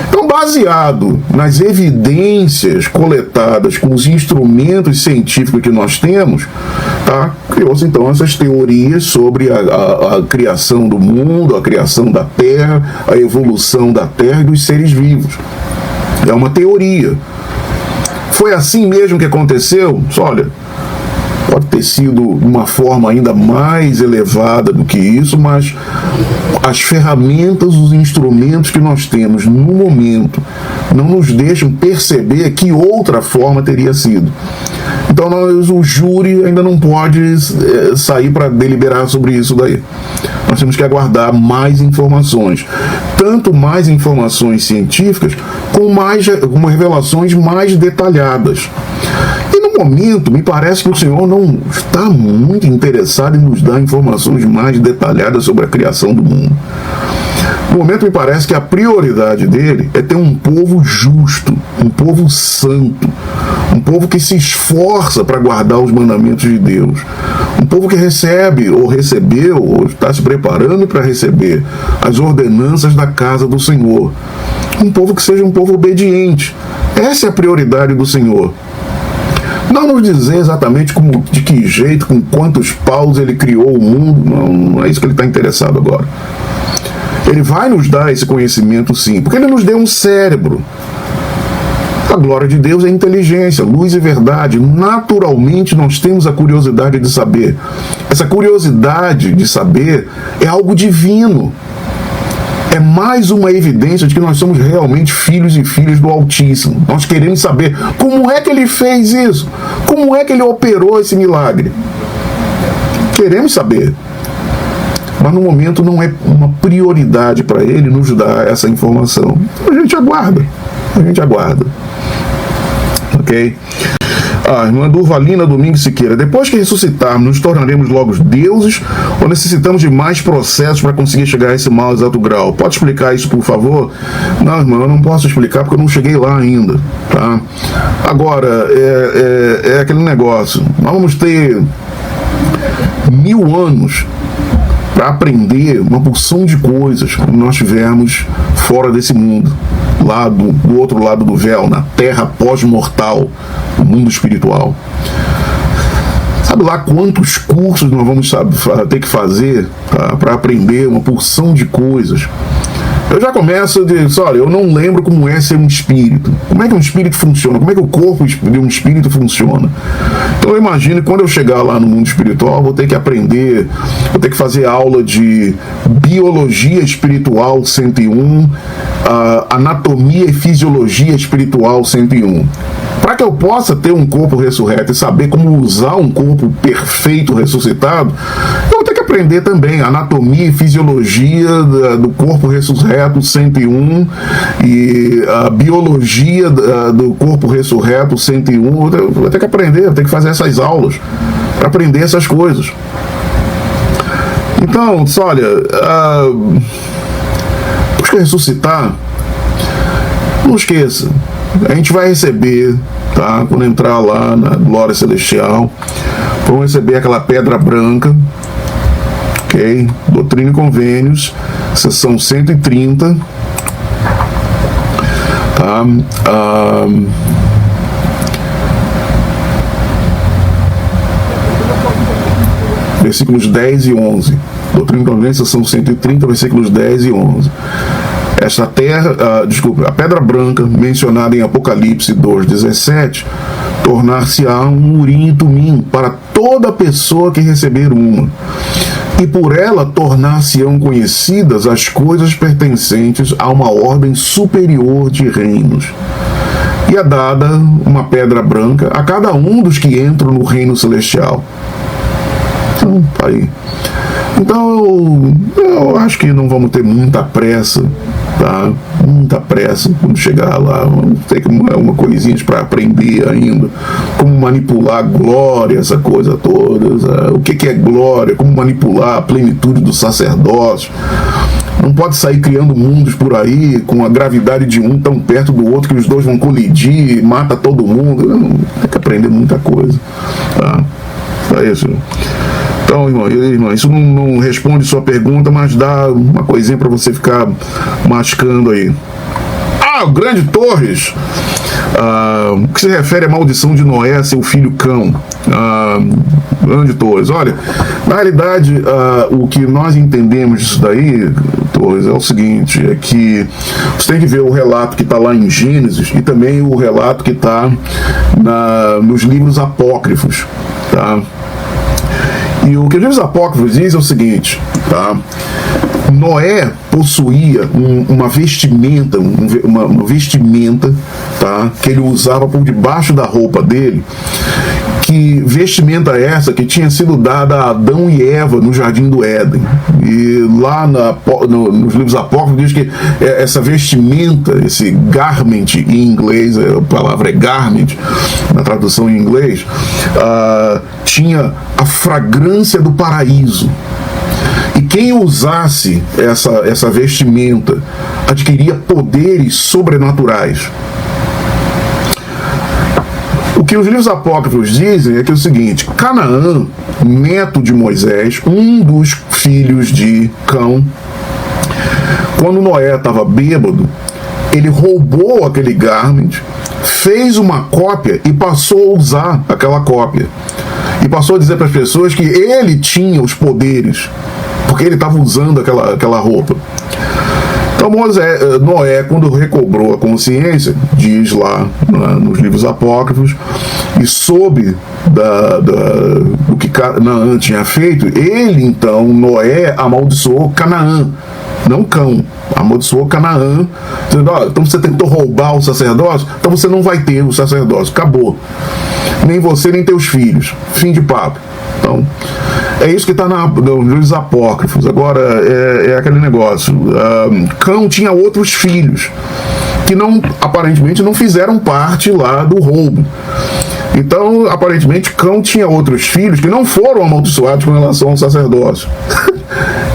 Então, baseado nas evidências coletadas com os instrumentos científicos que nós temos, tá? Criou-se então essas teorias sobre a criação do mundo, a criação da Terra, a evolução da Terra e dos seres vivos. É uma teoria. Foi assim mesmo que aconteceu? Olha, pode ter sido uma forma ainda mais elevada do que isso, mas as ferramentas, os instrumentos que nós temos no momento não nos deixam perceber que outra forma teria sido. Então o júri ainda não pode sair para deliberar sobre isso daí. Nós temos que aguardar mais informações, tanto mais informações científicas, como revelações mais detalhadas. E no momento, me parece que o Senhor não está muito interessado em nos dar informações mais detalhadas sobre a criação do mundo. No momento, me parece que a prioridade dele é ter um povo justo, um povo santo, um povo que se esforça para guardar os mandamentos de Deus, um povo que recebe ou recebeu ou está se preparando para receber as ordenanças da casa do Senhor, um povo que seja um povo obediente. Essa é a prioridade do Senhor. Não nos dizer exatamente de que jeito, com quantos paus ele criou o mundo, não é isso que ele está interessado agora. Ele vai nos dar esse conhecimento sim, porque ele nos deu um cérebro. A glória de Deus é inteligência, luz e verdade. Naturalmente nós temos a curiosidade de saber. Essa curiosidade de saber é algo divino. É mais uma evidência de que nós somos realmente filhos e filhas do Altíssimo. Nós queremos saber como é que ele fez isso, como é que ele operou esse milagre. Queremos saber. Mas no momento não é uma prioridade para ele nos dar essa informação. A gente aguarda. Ok? A irmã Durvalina Domingos Siqueira: depois que ressuscitarmos, nos tornaremos logo deuses ou necessitamos de mais processos para conseguir chegar a esse mais alto grau? Pode explicar isso, por favor? Não, irmã, eu não posso explicar porque eu não cheguei lá ainda, tá? Agora, é aquele negócio. Nós vamos ter 1000 anos para aprender uma porção de coisas quando nós estivermos fora desse mundo, lá do outro lado do véu, na terra pós-mortal, no mundo espiritual. Sabe lá quantos cursos nós vamos ter que fazer para aprender uma porção de coisas? Eu já começo a dizer, olha, eu não lembro como é ser um espírito. Como é que um espírito funciona? Como é que o corpo de um espírito funciona? Então eu imagino que quando eu chegar lá no mundo espiritual, vou ter que aprender, vou ter que fazer aula de biologia espiritual 101, anatomia e fisiologia espiritual 101. Para que eu possa ter um corpo ressurreto e saber como usar um corpo perfeito ressuscitado, eu vou ter que aprender também anatomia e fisiologia do corpo ressurreto 101 e a biologia do corpo ressurreto 101. Vou ter que aprender, vou ter que fazer essas aulas para aprender essas coisas. Então, olha, depois que ressuscitar, não esqueça, a gente vai receber, tá? Quando entrar lá na glória celestial, vamos receber aquela pedra branca, ok? Doutrina e Convênios, sessão 130, tá? Versículos 10 e 11. Doutrina e Convênios, sessão 130, versículos 10 e 11. Esta a pedra branca, mencionada em Apocalipse 2,17, tornar-se-á um urim e tumim para toda pessoa que receber uma, e por ela tornar-se-ão conhecidas as coisas pertencentes a uma ordem superior de reinos. E é dada uma pedra branca a cada um dos que entram no reino celestial. Então, tá aí. Então, eu acho que não vamos ter muita pressa, tá? Muita pressa quando chegar lá. Vamos ter uma coisinha para aprender ainda. Como manipular a glória, essa coisa toda. O que é glória? Como manipular a plenitude do sacerdócio. Não pode sair criando mundos por aí com a gravidade de um tão perto do outro que os dois vão colidir e mata todo mundo. Tem que aprender muita coisa, tá? É isso. Então, irmão, isso não responde sua pergunta, mas dá uma coisinha para você ficar mascando aí. O grande Torres, o que se refere à maldição de Noé, seu filho Cão. Grande Torres, olha, na realidade, o que nós entendemos disso daí, Torres, é o seguinte, é que você tem que ver o relato que está lá em Gênesis e também o relato que está nos livros apócrifos, tá? E o que os livros apócrifos dizem é o seguinte, tá? Noé possuía uma vestimenta, uma vestimenta, tá? Que ele usava por debaixo da roupa dele. Que vestimenta essa que tinha sido dada a Adão e Eva no Jardim do Éden. E lá nos livros apócrifos diz que essa vestimenta, esse garment em inglês, a palavra é garment, na tradução em inglês, tinha a fragrância do paraíso. E quem usasse essa vestimenta adquiria poderes sobrenaturais. O que os livros apócrifos dizem é que é o seguinte: Canaã, neto de Moisés, um dos filhos de Cão, quando Noé estava bêbado, ele roubou aquele garment, fez uma cópia e passou a usar aquela cópia. E passou a dizer para as pessoas que ele tinha os poderes, porque ele estava usando aquela roupa. Então Noé, quando recobrou a consciência, diz lá nos livros apócrifos, e soube do que Canaã tinha feito, ele então, Noé, amaldiçoou Canaã, não Cão, amaldiçoou Canaã, dizendo: então você tentou roubar o sacerdócio, então você não vai ter o sacerdócio, acabou. Nem você, nem teus filhos. Fim de papo. Então, é isso que está nos livros apócrifos. Agora, é aquele negócio. Cão tinha outros filhos que aparentemente não fizeram parte lá do roubo. Então, aparentemente, Cão tinha outros filhos que não foram amaldiçoados com relação ao sacerdócio.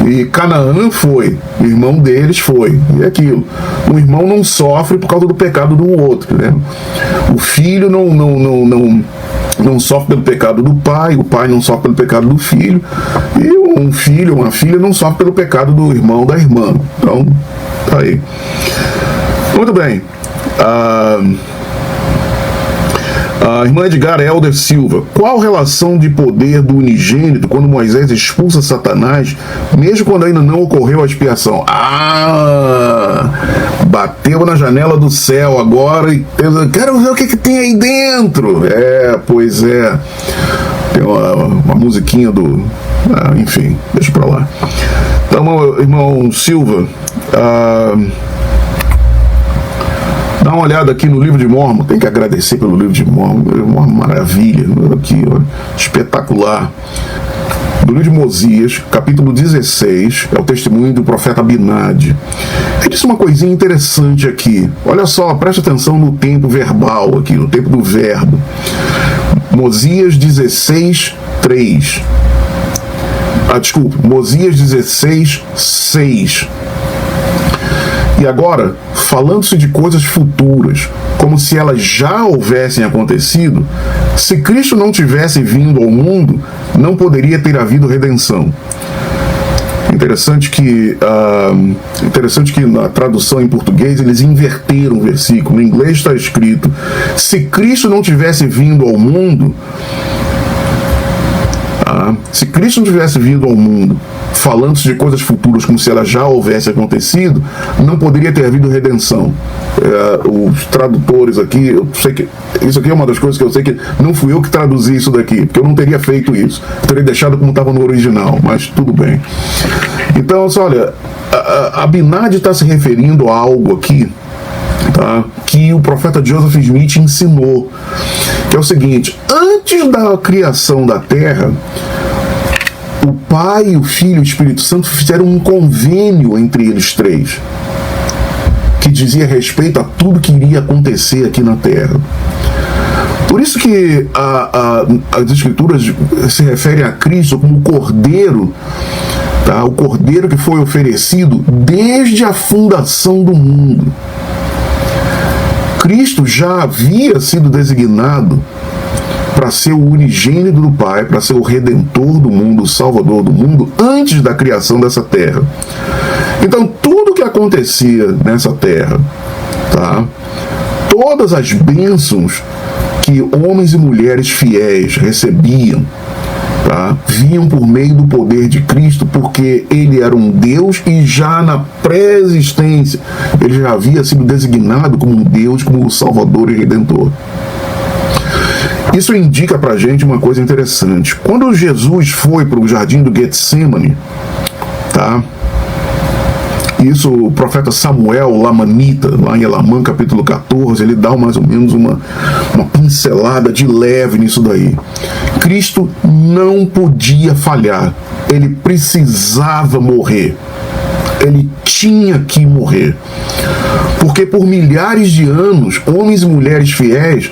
E Canaã foi, o irmão deles foi, e aquilo. O irmão não sofre por causa do pecado do outro, né? O filho não sofre pelo pecado do pai, o pai não sofre pelo pecado do filho, e um filho, uma filha não sofre pelo pecado do irmão, da irmã. Então, tá aí. Muito bem. A irmã Edgar Helder Silva: qual relação de poder do unigênito quando Moisés expulsa Satanás, mesmo quando ainda não ocorreu a expiação? Bateu na janela do céu agora e quero ver o que tem aí dentro. Pois é. Tem uma musiquinha do... enfim, deixa pra lá. Então, meu irmão Silva, dá uma olhada aqui no livro de Mórmon. Tem que agradecer pelo livro de Mórmon. Uma maravilha. Aqui, ó, espetacular. Do livro de Mosias, capítulo 16, é o testemunho do profeta Abinadi. Ele disse uma coisinha interessante aqui. Olha só, presta atenção no tempo verbal aqui, no tempo do verbo. Mosias 16, 3. Mosias 16, 6. E agora, falando-se de coisas futuras, como se elas já houvessem acontecido, se Cristo não tivesse vindo ao mundo, não poderia ter havido redenção. Interessante que na tradução em português eles inverteram o versículo. No inglês está escrito: se Cristo não tivesse vindo ao mundo, se Cristo não tivesse vindo ao mundo, falando-se de coisas futuras como se elas já houvessem acontecido, não poderia ter havido redenção. Os tradutores aqui, eu sei que isso aqui é uma das coisas que eu sei que não fui eu que traduzi isso daqui, porque eu não teria feito isso, eu teria deixado como estava no original, mas tudo bem. Então, olha, Abinadi está se referindo a algo aqui, tá, que o profeta Joseph Smith ensinou, que é o seguinte: antes da criação da Terra, o Pai, o Filho e o Espírito Santo fizeram um convênio entre eles três, que dizia respeito a tudo que iria acontecer aqui na Terra. Por isso que as Escrituras se referem a Cristo como o Cordeiro, tá? O Cordeiro que foi oferecido desde a fundação do mundo. Cristo já havia sido designado para ser o unigênito do Pai, para ser o Redentor do mundo, o Salvador do mundo, antes da criação dessa terra. Então, tudo que acontecia nessa terra, tá? Todas as bênçãos que homens e mulheres fiéis recebiam, tá, vinham por meio do poder de Cristo, porque ele era um Deus e já na pré-existência ele já havia sido designado como um Deus, como o Salvador e Redentor. Isso indica pra gente uma coisa interessante. Quando Jesus foi para o jardim do Getsemane, tá? Isso o profeta Samuel Lamanita, lá em Elamã, capítulo 14, ele dá mais ou menos uma pincelada de leve nisso daí. Cristo não podia falhar, ele precisava morrer, ele tinha que morrer, porque por milhares de anos, homens e mulheres fiéis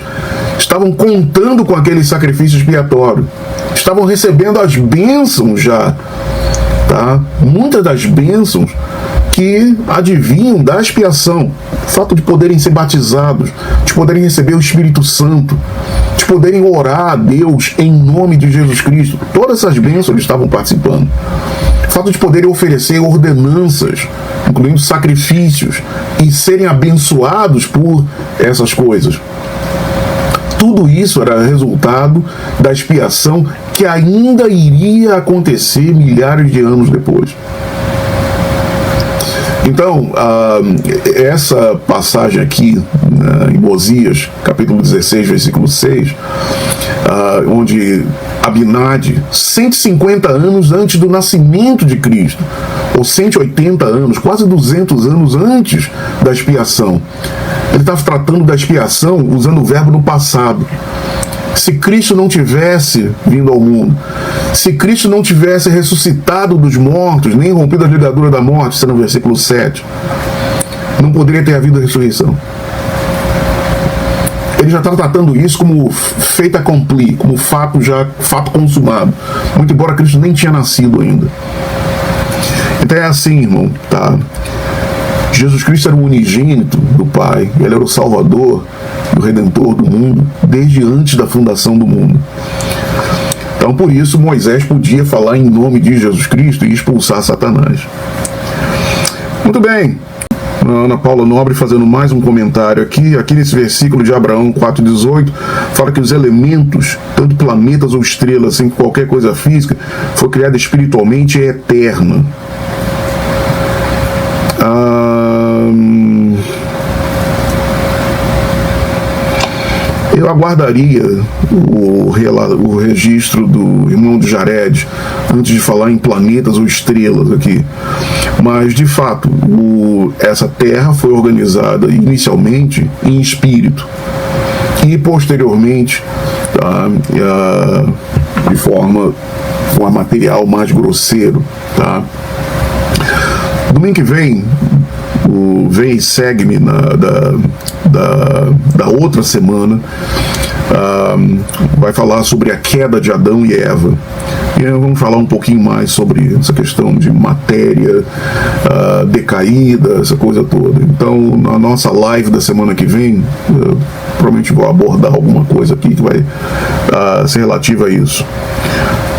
estavam contando com aquele sacrifício expiatório, estavam recebendo as bênçãos já, tá? Muitas das bênçãos que advinham da expiação, o fato de poderem ser batizados, de poderem receber o Espírito Santo, de poderem orar a Deus em nome de Jesus Cristo. Todas essas bênçãos eles estavam participando. O fato de poderem oferecer ordenanças, incluindo sacrifícios, e serem abençoados por essas coisas. Tudo isso era resultado da expiação que ainda iria acontecer milhares de anos depois. Então, essa passagem aqui, em Osias, capítulo 16, versículo 6, onde Abinadi, 150 anos antes do nascimento de Cristo, ou 180 anos, quase 200 anos antes da expiação, ele estava tratando da expiação usando o verbo no passado. Se Cristo não tivesse vindo ao mundo, se Cristo não tivesse ressuscitado dos mortos, nem rompido a ligadura da morte, está no versículo 7, não poderia ter havido a ressurreição. Ele já está tratando isso como feita accompli, como fato consumado, muito embora Cristo nem tinha nascido ainda. Então é assim, irmão, tá? Jesus Cristo era o unigênito do Pai, ele era o Salvador, o Redentor do mundo, desde antes da fundação do mundo. Então, por isso, Moisés podia falar em nome de Jesus Cristo e expulsar Satanás. Muito bem. A Ana Paula Nobre fazendo mais um comentário aqui nesse versículo de Abraão 4,18, fala que os elementos, tanto planetas ou estrelas, assim, qualquer coisa física, foi criada espiritualmente e é eterna. Eu aguardaria o registro do irmão de Jared antes de falar em planetas ou estrelas aqui. Mas, de fato, essa terra foi organizada inicialmente em espírito e, posteriormente, tá, de forma material mais grosseiro. Tá? Domingo que vem e segue-me da outra semana, vai falar sobre a queda de Adão e Eva. E vamos falar um pouquinho mais sobre essa questão de matéria decaída, essa coisa toda. Então, na nossa live da semana que vem, eu provavelmente vou abordar alguma coisa aqui que vai ser relativa a isso.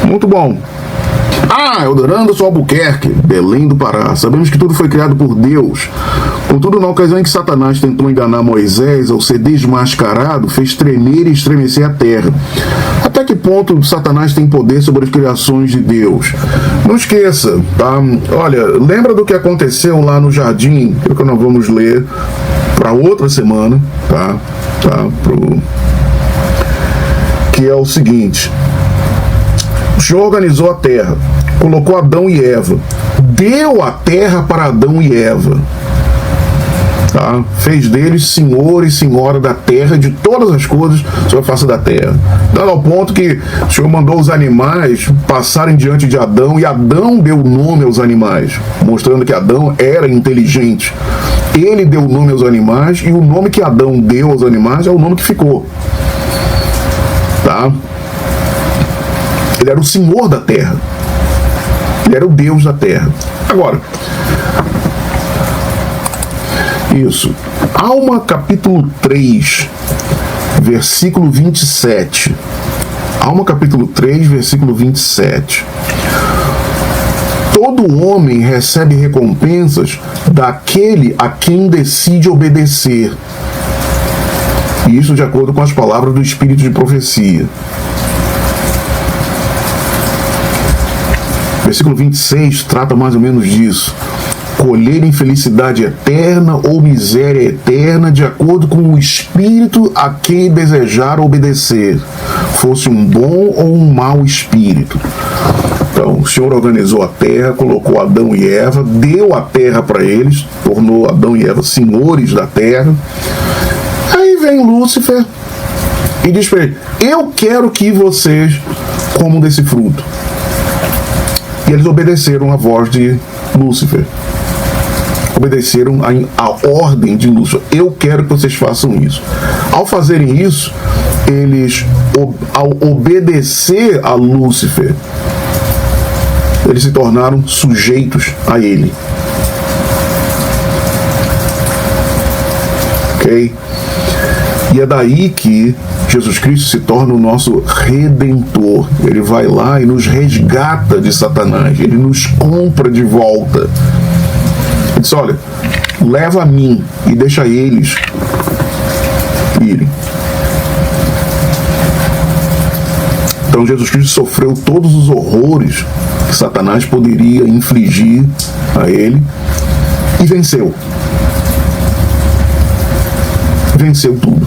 Muito bom. Eldoranderson Albuquerque, Belém do Pará. Sabemos que tudo foi criado por Deus. Contudo, na ocasião em que Satanás tentou enganar Moisés, ao ser desmascarado, fez tremer e estremecer a terra. Até que ponto Satanás tem poder sobre as criações de Deus? Não esqueça, tá? Olha, lembra do que aconteceu lá no jardim, que nós vamos ler para outra semana, tá? Que é o seguinte: o Senhor organizou a terra, colocou Adão e Eva, deu a terra para Adão e Eva, tá? Fez deles senhor e senhora da terra, de todas as coisas sobre a face da terra, dado ao ponto que o Senhor mandou os animais passarem diante de Adão, e Adão deu nome aos animais, mostrando que Adão era inteligente. Ele deu nome aos animais, e o nome que Adão deu aos animais é o nome que ficou, tá? Ele era o senhor da terra. Ele era o Deus da terra. Agora, isso. Alma capítulo 3, versículo 27. Alma capítulo 3, versículo 27. Todo homem recebe recompensas daquele a quem decide obedecer. E isso de acordo com as palavras do Espírito de profecia. Versículo 26 trata mais ou menos disso. Colher infelicidade eterna ou miséria eterna de acordo com o espírito a quem desejar obedecer, fosse um bom ou um mau espírito. Então, o Senhor organizou a terra, colocou Adão e Eva, deu a terra para eles, tornou Adão e Eva senhores da terra. Aí vem Lúcifer e diz para ele: eu quero que vocês comam desse fruto. E eles obedeceram a voz de Lúcifer. Obedeceram a ordem de Lúcifer. Eu quero que vocês façam isso. Ao fazerem isso, eles, ao obedecer a Lúcifer, eles se tornaram sujeitos a ele. Ok? E é daí que Jesus Cristo se torna o nosso Redentor. Ele vai lá e nos resgata de Satanás. Ele nos compra de volta. Ele diz, olha, leva a mim e deixa eles irem. Então Jesus Cristo sofreu todos os horrores que Satanás poderia infligir a ele e venceu. Venceu tudo.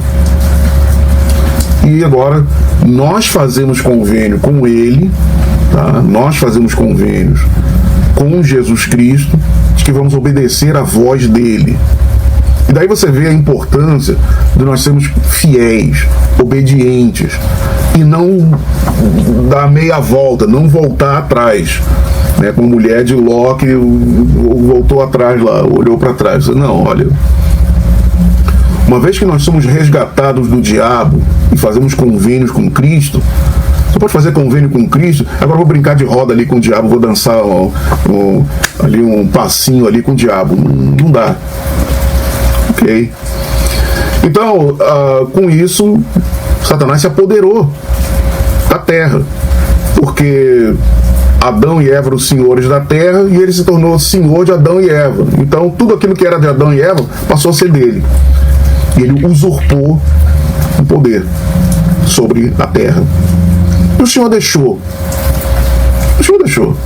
E agora nós fazemos convênio com ele, tá? Nós fazemos convênios com Jesus Cristo, de que vamos obedecer à voz dele. E daí você vê a importância de nós sermos fiéis, obedientes, e não dar meia volta, não voltar atrás, né? Como a mulher de Ló que voltou atrás lá, olhou para trás. Não, olha, uma vez que nós somos resgatados do diabo e fazemos convênios com Cristo, você pode fazer convênio com Cristo, agora eu vou brincar de roda ali com o diabo, vou dançar ali um passinho ali com o diabo. Não dá. Ok? Então, com isso, Satanás se apoderou da terra, porque Adão e Eva eram os senhores da terra e ele se tornou senhor de Adão e Eva. Então, tudo aquilo que era de Adão e Eva passou a ser dele. E ele usurpou o poder sobre a terra. E o Senhor deixou. O Senhor deixou.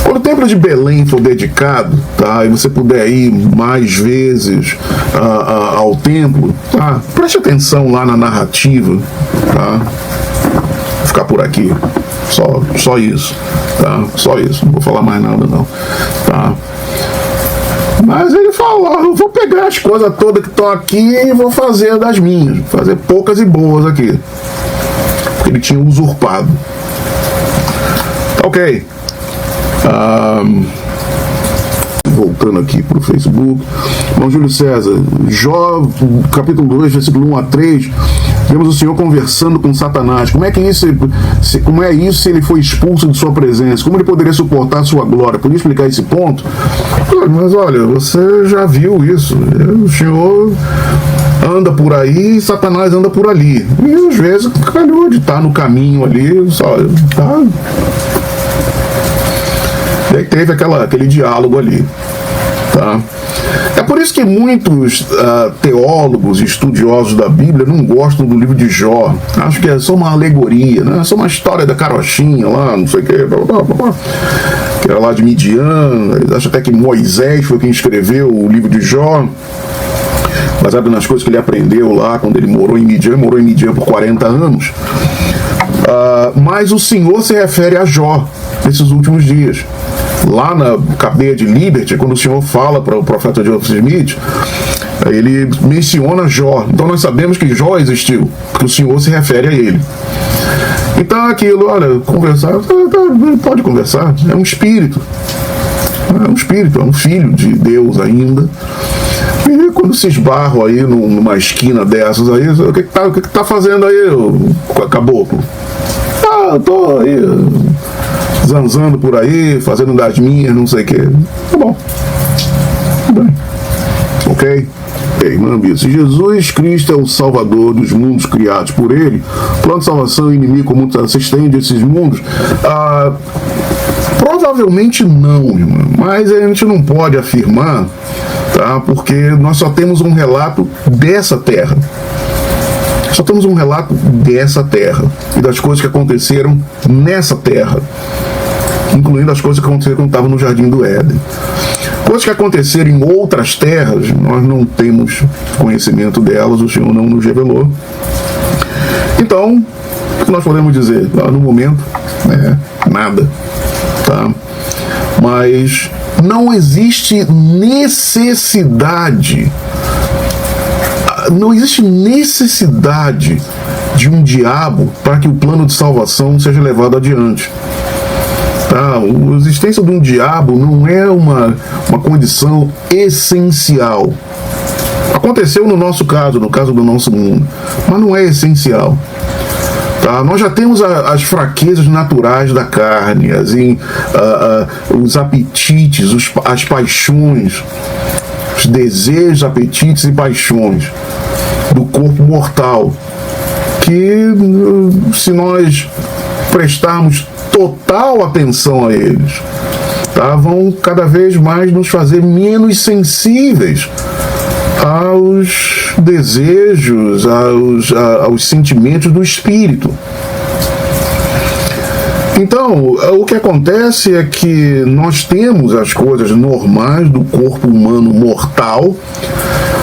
Quando o templo de Belém for dedicado, tá, e você puder ir mais vezes ao templo, tá, preste atenção lá na narrativa, tá? Vou ficar por aqui. Só isso, tá? Só isso. Não vou falar mais nada, não. Tá? Mas ele falou, eu vou pegar as coisas todas que estão aqui e vou fazer das minhas. Fazer poucas e boas aqui. Porque ele tinha usurpado. Ok. Voltando aqui para o Facebook. Irmão Júlio César, Jó, capítulo 2, versículo 1 a 3, vemos o Senhor conversando com Satanás. Como é isso se ele foi expulso de sua presença? Como ele poderia suportar a sua glória? Podia explicar esse ponto? Mas olha, você já viu isso. O Senhor anda por aí e Satanás anda por ali. E às vezes calhou de estar no caminho ali, só tá. E aí teve aquele diálogo ali, tá? É por isso que muitos teólogos e estudiosos da Bíblia não gostam do livro de Jó. Acho que é só uma alegoria, né? É só uma história da carochinha lá, não sei o que, que era lá de Midian. Eles acham até que Moisés foi quem escreveu o livro de Jó, baseado nas coisas que ele aprendeu lá quando ele morou em Midian por 40 anos. Mas o Senhor se refere a Jó nesses últimos dias. Lá na cadeia de Liberty, quando o Senhor fala para o profeta Joseph Smith, ele menciona Jó. Então nós sabemos que Jó existiu, porque o Senhor se refere a ele. Então aquilo, olha, conversar, pode conversar, é um espírito. É um espírito, é um filho de Deus ainda. E quando se esbarram aí numa esquina dessas aí, o que tá fazendo aí, o caboclo? Eu tô aí zanzando por aí, fazendo das minhas, não sei o que. Tá bom. Tudo bem. Ok? Mano, se Jesus Cristo é o Salvador dos mundos criados por Ele, plano de salvação inimigo comum se estende a esses mundos? Provavelmente não, irmão. Mas a gente não pode afirmar, tá? Porque nós só temos um relato dessa terra. Só temos um relato dessa terra e das coisas que aconteceram nessa terra, incluindo as coisas que aconteceram quando estava no Jardim do Éden. Coisas que aconteceram em outras terras, nós não temos conhecimento delas, o Senhor não nos revelou. Então, o que nós podemos dizer? No momento, nada. Tá? Mas não existe necessidade de um diabo para que o plano de salvação seja levado adiante. Tá? A existência de um diabo não é uma condição essencial. Aconteceu no nosso caso, no caso do nosso mundo, mas não é essencial. Tá? Nós já temos as fraquezas naturais da carne, os apetites, as paixões, os desejos, apetites e paixões do corpo mortal, que se nós prestarmos total atenção a eles, tá, vão cada vez mais nos fazer menos sensíveis aos desejos, aos sentimentos do espírito. Então, o que acontece é que nós temos as coisas normais do corpo humano mortal.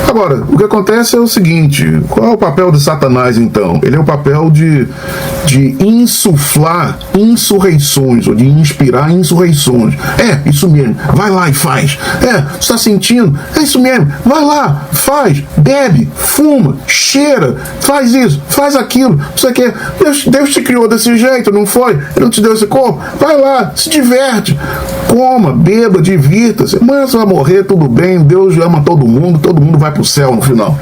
Agora, o que acontece é o seguinte: qual é o papel de Satanás, então? Ele é o papel de insuflar insurreições, ou de inspirar insurreições. É, isso mesmo, vai lá e faz. É, você está sentindo? É isso mesmo, vai lá, faz, bebe, fuma, cheira, faz isso, faz aquilo. Você quer? Deus te criou desse jeito, não foi? Ele não te deu esse corpo? Vai lá, se diverte, coma, beba, divirta-se. Amanhã você vai morrer, tudo bem, Deus ama todo mundo vai para o céu no final.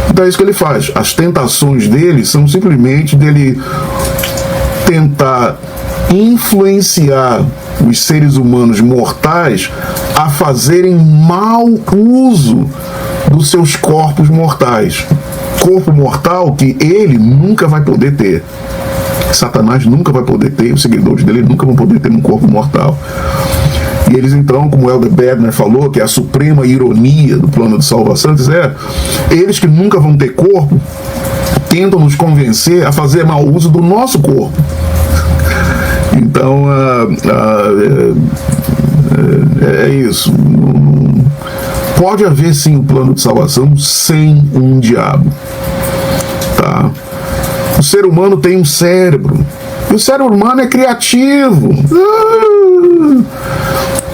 Então é isso que ele faz. As tentações dele são simplesmente dele tentar influenciar os seres humanos mortais a fazerem mau uso dos seus corpos mortais. Corpo mortal que ele nunca vai poder ter. Satanás nunca vai poder ter, os seguidores dele nunca vão poder ter um corpo mortal. E eles então, como o Elder Bednar falou, que é a suprema ironia do plano de salvação, eles que nunca vão ter corpo, tentam nos convencer a fazer mau uso do nosso corpo. Então, é isso. Pode haver sim um plano de salvação sem um diabo. Tá? O ser humano tem um cérebro. E o ser humano é criativo.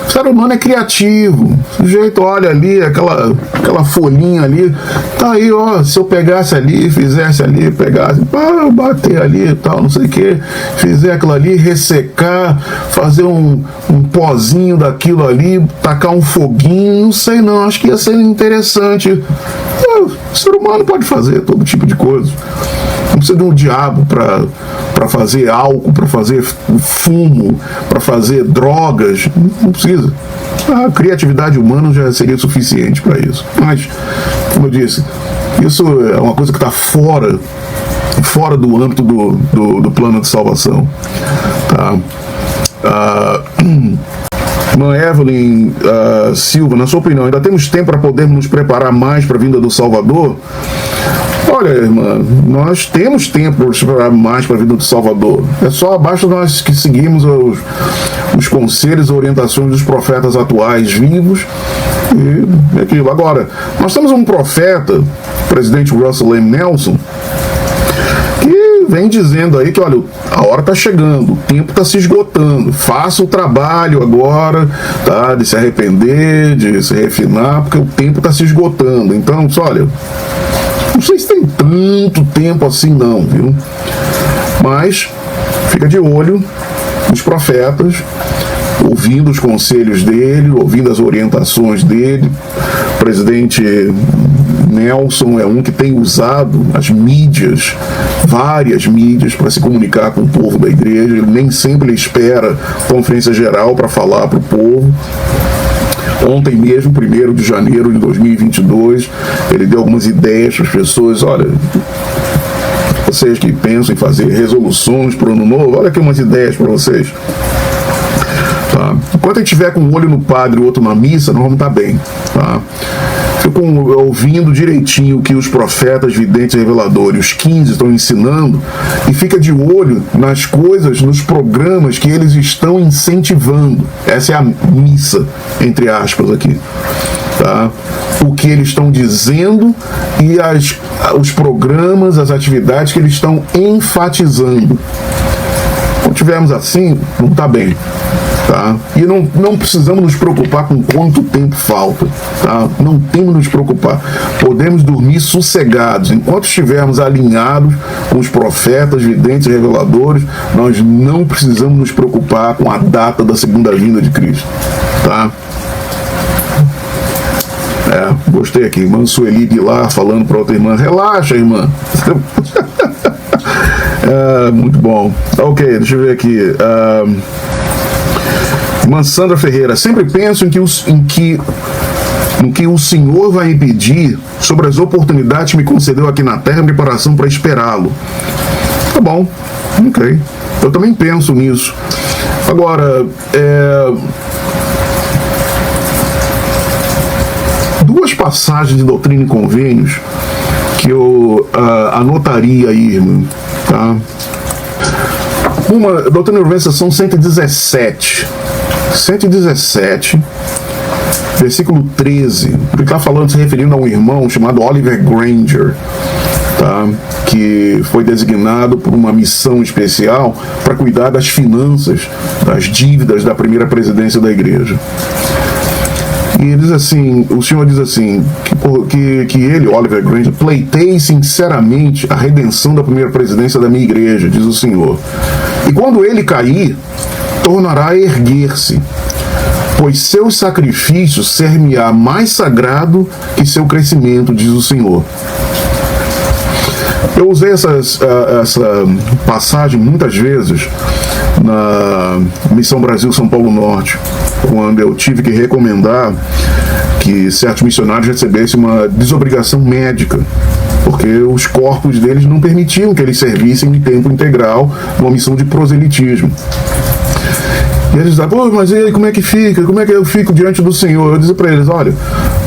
O ser humano é criativo. O sujeito olha ali, aquela folhinha ali, tá aí, ó, se eu pegasse ali, fizesse ali, pegasse, bater ali e tal, não sei o que, fizer aquilo ali, ressecar, fazer um pozinho daquilo ali, tacar um foguinho, não sei não, acho que ia ser interessante. O ser humano pode fazer todo tipo de coisa. Não precisa de um diabo para fazer álcool, para fazer fumo, para fazer drogas. Não precisa. A criatividade humana já seria suficiente para isso. Mas, como eu disse, isso é uma coisa que está fora do âmbito do plano de salvação. Tá? Irmã Evelyn Silva, na sua opinião, ainda temos tempo para podermos nos preparar mais para a vinda do Salvador? Olha, irmã, nós temos tempo para nos preparar mais para a vinda do Salvador. É só basta nós que seguimos os conselhos e orientações dos profetas atuais vivos e aquilo. Agora, nós temos um profeta, o presidente Russell M. Nelson, que vem dizendo aí que, olha, a hora está chegando, o tempo está se esgotando, faça o trabalho agora, tá, de se arrepender, de se refinar, porque o tempo está se esgotando. Então, olha, não sei se tem tanto tempo assim não, viu? Mas fica de olho nos profetas, ouvindo os conselhos dele, ouvindo as orientações dele. O presidente Nelson é um que tem usado as mídias, várias mídias, para se comunicar com o povo da igreja. Ele nem sempre espera conferência geral para falar para o povo. Ontem mesmo, 1º de janeiro de 2022, ele deu algumas ideias para as pessoas. Olha, vocês que pensam em fazer resoluções para o ano novo, olha aqui umas ideias para vocês. Tá? Enquanto a gente estiver com um olho no padre e o outro na missa, nós vamos estar bem. Tá? Fico ouvindo direitinho o que os profetas, videntes e reveladores, os 15, estão ensinando, e fica de olho nas coisas, nos programas que eles estão incentivando. Essa é a missa, entre aspas, aqui. Tá? O que eles estão dizendo e os programas, as atividades que eles estão enfatizando. Quando tivermos assim, não está bem. Tá? E não precisamos nos preocupar com quanto tempo falta. Tá? Não temos que nos preocupar. Podemos dormir sossegados. Enquanto estivermos alinhados com os profetas, videntes e reveladores, nós não precisamos nos preocupar com a data da segunda vinda de Cristo. Tá? Gostei aqui. Irmã Sueli Pilar falando para outra irmã: relaxa, irmã. Muito bom. Ok, deixa eu ver aqui. Irmã Sandra Ferreira: sempre penso em que no que o Senhor vai me pedir sobre as oportunidades que me concedeu aqui na terra em preparação para esperá-lo. Tá bom, ok. Eu também penso nisso. Agora, duas passagens de Doutrina e Convênios que eu anotaria aí, irmão, tá? Uma, Doutrina e Convênios, seção 117, versículo 13, ele está falando, se referindo a um irmão chamado Oliver Granger, tá? Que foi designado por uma missão especial para cuidar das finanças, das dívidas da primeira presidência da igreja. E ele diz assim, o Senhor diz assim, que ele, Oliver Granger, pleiteie sinceramente a redenção da primeira presidência da minha igreja, diz o Senhor. E quando ele cair, tornará a erguer-se, pois seus sacrifícios ser-me-á mais sagrado que seu crescimento, diz o Senhor. Eu usei essa passagem muitas vezes na Missão Brasil São Paulo Norte, quando eu tive que recomendar que certos missionários recebessem uma desobrigação médica, porque os corpos deles não permitiam que eles servissem em tempo integral numa missão de proselitismo. E eles diziam, pô, mas e aí, como é que fica? Como é que eu fico diante do Senhor? Eu disse para eles, olha,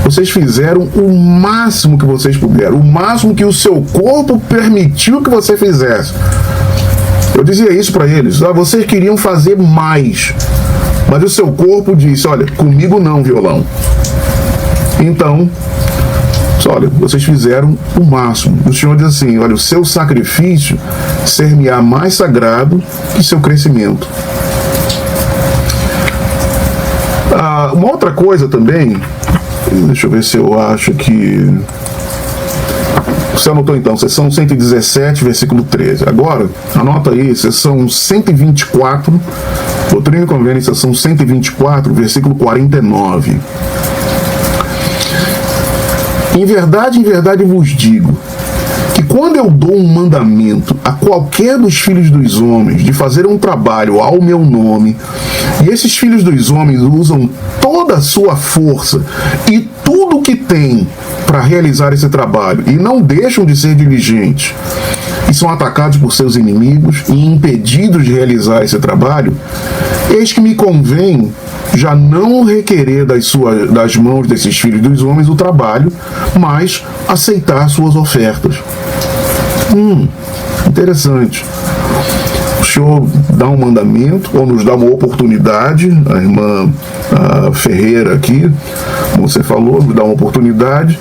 vocês fizeram o máximo que vocês puderam, o máximo que o seu corpo permitiu que você fizesse. Eu dizia isso para eles, vocês queriam fazer mais, mas o seu corpo disse, olha, comigo não, violão. Então, olha, vocês fizeram o máximo. O Senhor diz assim, olha, o seu sacrifício ser-me-á mais sagrado que seu crescimento. Uma outra coisa também, deixa eu ver se eu acho que... Você anotou então, seção 117, versículo 13. Agora, anota aí, seção 124, Doutrina e Convênios, seção 124, versículo 49. Em verdade vos digo, que quando eu dou um mandamento a qualquer dos filhos dos homens de fazer um trabalho ao meu nome, e esses filhos dos homens usam toda a sua força e tudo o que tem para realizar esse trabalho, e não deixam de ser diligentes, e são atacados por seus inimigos e impedidos de realizar esse trabalho, eis que me convém já não requerer das mãos desses filhos dos homens o trabalho, mas aceitar suas ofertas. Interessante. O Senhor dá um mandamento, ou nos dá uma oportunidade, a irmã Ferreira aqui, como você falou, nos dá uma oportunidade,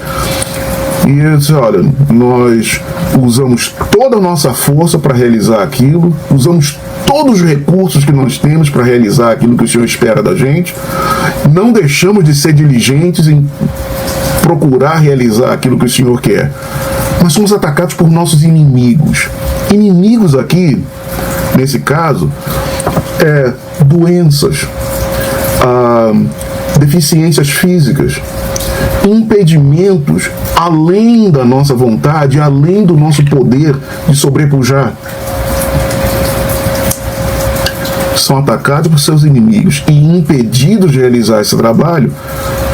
e ele diz, olha, nós usamos toda a nossa força para realizar aquilo, usamos todos os recursos que nós temos para realizar aquilo que o Senhor espera da gente, não deixamos de ser diligentes em procurar realizar aquilo que o Senhor quer, mas somos atacados por nossos inimigos. Inimigos aqui, nesse caso, doenças, deficiências físicas, impedimentos além da nossa vontade, além do nosso poder de sobrepujar. São atacados por seus inimigos e impedidos de realizar esse trabalho,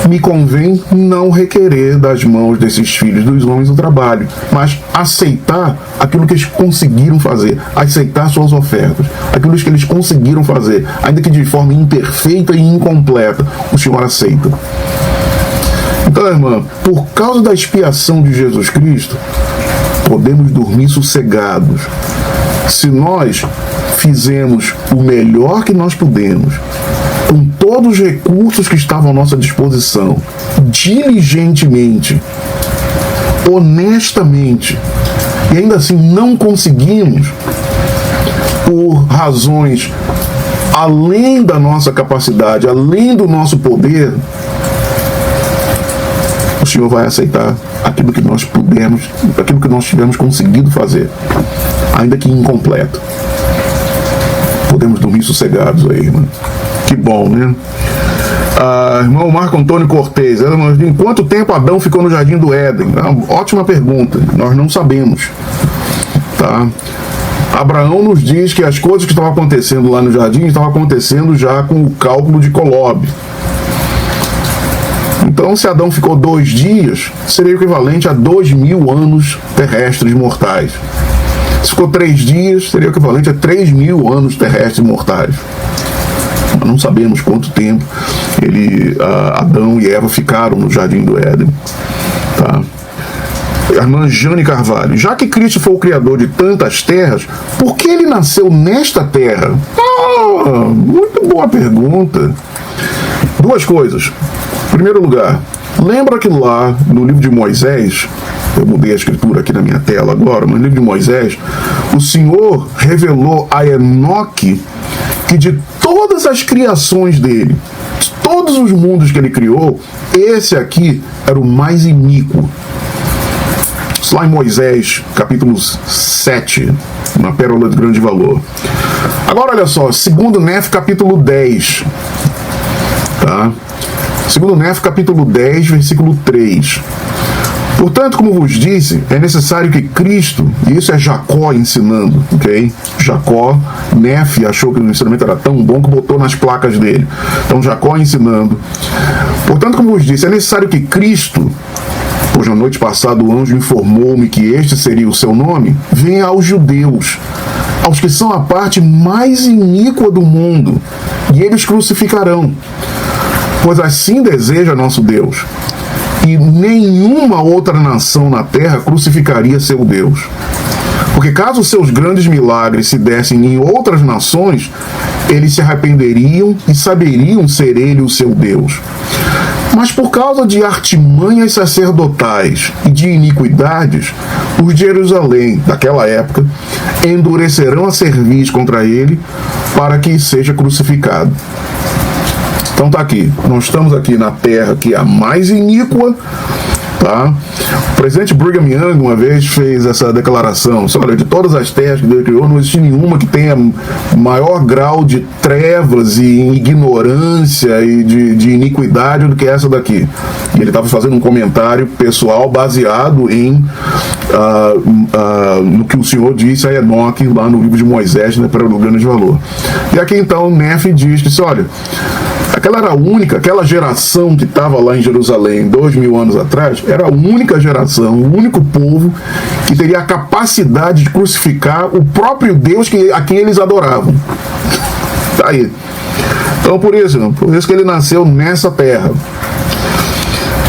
me convém não requerer das mãos desses filhos dos homens o trabalho, mas aceitar aquilo que eles conseguiram fazer, aceitar suas ofertas, aquilo que eles conseguiram fazer, ainda que de forma imperfeita e incompleta, o Senhor aceita. Então, irmã, por causa da expiação de Jesus Cristo, podemos dormir sossegados. Se nós fizemos o melhor que nós pudemos, com todos os recursos que estavam à nossa disposição, diligentemente, honestamente, e ainda assim não conseguimos, por razões além da nossa capacidade, além do nosso poder, o Senhor vai aceitar aquilo que nós pudermos, aquilo que nós tivermos conseguido fazer, ainda que incompleto. Podemos dormir sossegados aí, irmão. Que bom, né? Irmão Marco Antônio Cortez, em quanto tempo Adão ficou no Jardim do Éden? Ótima pergunta, nós não sabemos, tá? Abraão nos diz que as coisas que estavam acontecendo lá no jardim estavam acontecendo já com o cálculo de Kolob. Então, se Adão ficou 2 dias, seria equivalente a 2.000 anos terrestres mortais. Se ficou 3 dias, seria equivalente a 3.000 anos terrestres mortais. Não sabemos quanto tempo Adão e Eva ficaram no Jardim do Éden. Tá? A irmã Jane Carvalho: já que Cristo foi o criador de tantas terras, por que ele nasceu nesta terra? Muito boa pergunta. 2 coisas. Em primeiro lugar, lembra que lá no livro de Moisés, eu mudei a escritura aqui na minha tela agora, mas no livro de Moisés, o Senhor revelou a Enoque que de todas as criações dele, de todos os mundos que ele criou, esse aqui era o mais iníquo. Isso lá em Moisés, capítulo 7, na Pérola de Grande Valor. Agora olha só, 2 Nef, capítulo 10. Tá? 2 Nef, capítulo 10, versículo 3. Portanto, como vos disse, é necessário que Cristo, e isso é Jacó ensinando, ok? Jacó, Nef achou que o ensinamento era tão bom que botou nas placas dele. Então, Jacó ensinando. Portanto, como vos disse, é necessário que Cristo, pois na noite passada o anjo informou-me que este seria o seu nome, venha aos judeus, aos que são a parte mais iníqua do mundo, e eles crucificarão. Pois assim deseja nosso Deus. E nenhuma outra nação na terra crucificaria seu Deus. Porque caso seus grandes milagres se dessem em outras nações, eles se arrependeriam e saberiam ser ele o seu Deus. Mas por causa de artimanhas sacerdotais e de iniquidades, os de Jerusalém, daquela época, endurecerão a cerviz contra ele para que seja crucificado. Então tá aqui, nós estamos aqui na terra que é a mais iníqua, tá? O presidente Brigham Young uma vez fez essa declaração: olha, de todas as terras que Deus criou, não existe nenhuma que tenha maior grau de trevas e ignorância e de iniquidade do que essa daqui. E ele estava fazendo um comentário pessoal baseado em no que o Senhor disse a Enoque lá no livro de Moisés, né, para o Grande Valor. E aqui então Nef diz, olha, aquela era a única, aquela geração que estava lá em Jerusalém 2.000 anos atrás, era a única geração, o único povo que teria a capacidade de crucificar o próprio Deus a quem eles adoravam. Tá aí. Então por isso que ele nasceu nessa terra.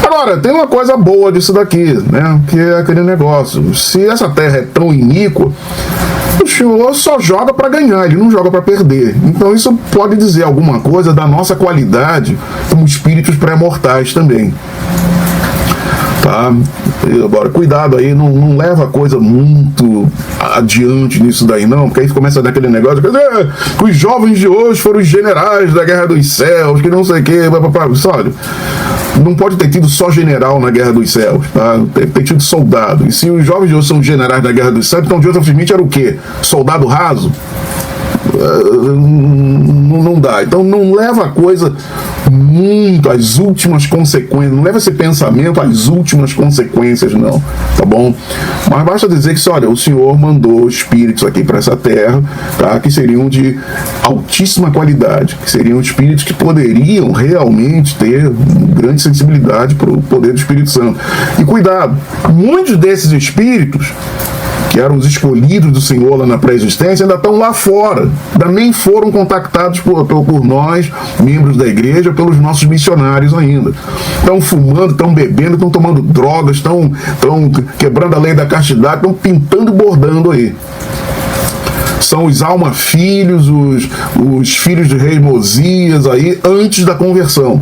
Agora, tem uma coisa boa disso daqui, né? Que é aquele negócio. Se essa terra é tão iníqua, o Senhor só joga para ganhar, ele não joga para perder. Então isso pode dizer alguma coisa da nossa qualidade como espíritos pré-mortais também. Tá? Agora, cuidado aí, não leva a coisa muito adiante nisso daí não, porque aí começa daquele negócio que os jovens de hoje foram os generais da Guerra dos Céus, que não sei o que, olha, não pode ter tido só general na Guerra dos Céus, tá? Tem tido soldado, e se os jovens de hoje são generais da Guerra dos Céus, então Joseph Smith era o quê? Soldado raso? Não dá. Então não leva a coisa muito às últimas consequências, não leva esse pensamento às últimas consequências não, tá bom? Mas basta dizer que, olha, o Senhor mandou espíritos aqui para essa terra, tá? Que seriam de altíssima qualidade, que seriam espíritos que poderiam realmente ter grande sensibilidade para o poder do Espírito Santo. E cuidado, muitos desses espíritos que eram os escolhidos do Senhor lá na pré-existência, ainda estão lá fora, ainda nem foram contactados por nós, membros da igreja, pelos nossos missionários ainda. Estão fumando, estão bebendo, estão tomando drogas, estão quebrando a lei da castidade, estão pintando e bordando aí. São os alma-filhos, os filhos de rei Mosias aí, antes da conversão.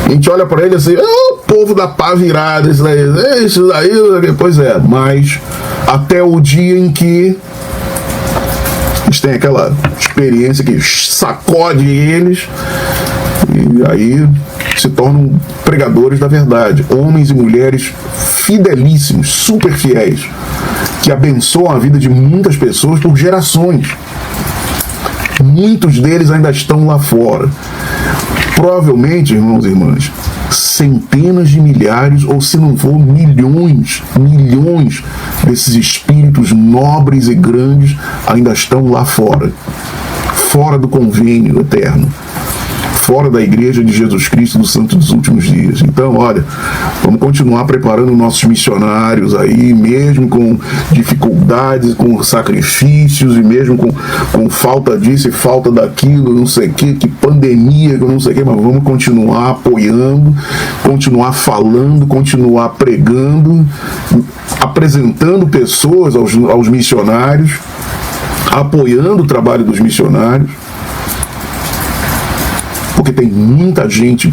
A gente olha para ele assim, o povo da pá virada, isso daí, pois é, mas até o dia em que eles têm aquela experiência que sacode eles e aí se tornam pregadores da verdade, homens e mulheres fidelíssimos, super fiéis, que abençoam a vida de muitas pessoas por gerações. Muitos deles ainda estão lá fora. Provavelmente, irmãos e irmãs, centenas de milhares, ou se não for milhões desses espíritos nobres e grandes ainda estão lá fora do convênio eterno, fora da Igreja de Jesus Cristo dos Santos dos Últimos Dias. Então, olha, vamos continuar preparando nossos missionários aí, mesmo com dificuldades, com sacrifícios, e mesmo com falta disso e falta daquilo, não sei o que pandemia, não sei o que, mas vamos continuar apoiando, continuar falando, continuar pregando, apresentando pessoas aos missionários, apoiando o trabalho dos missionários, porque tem muita gente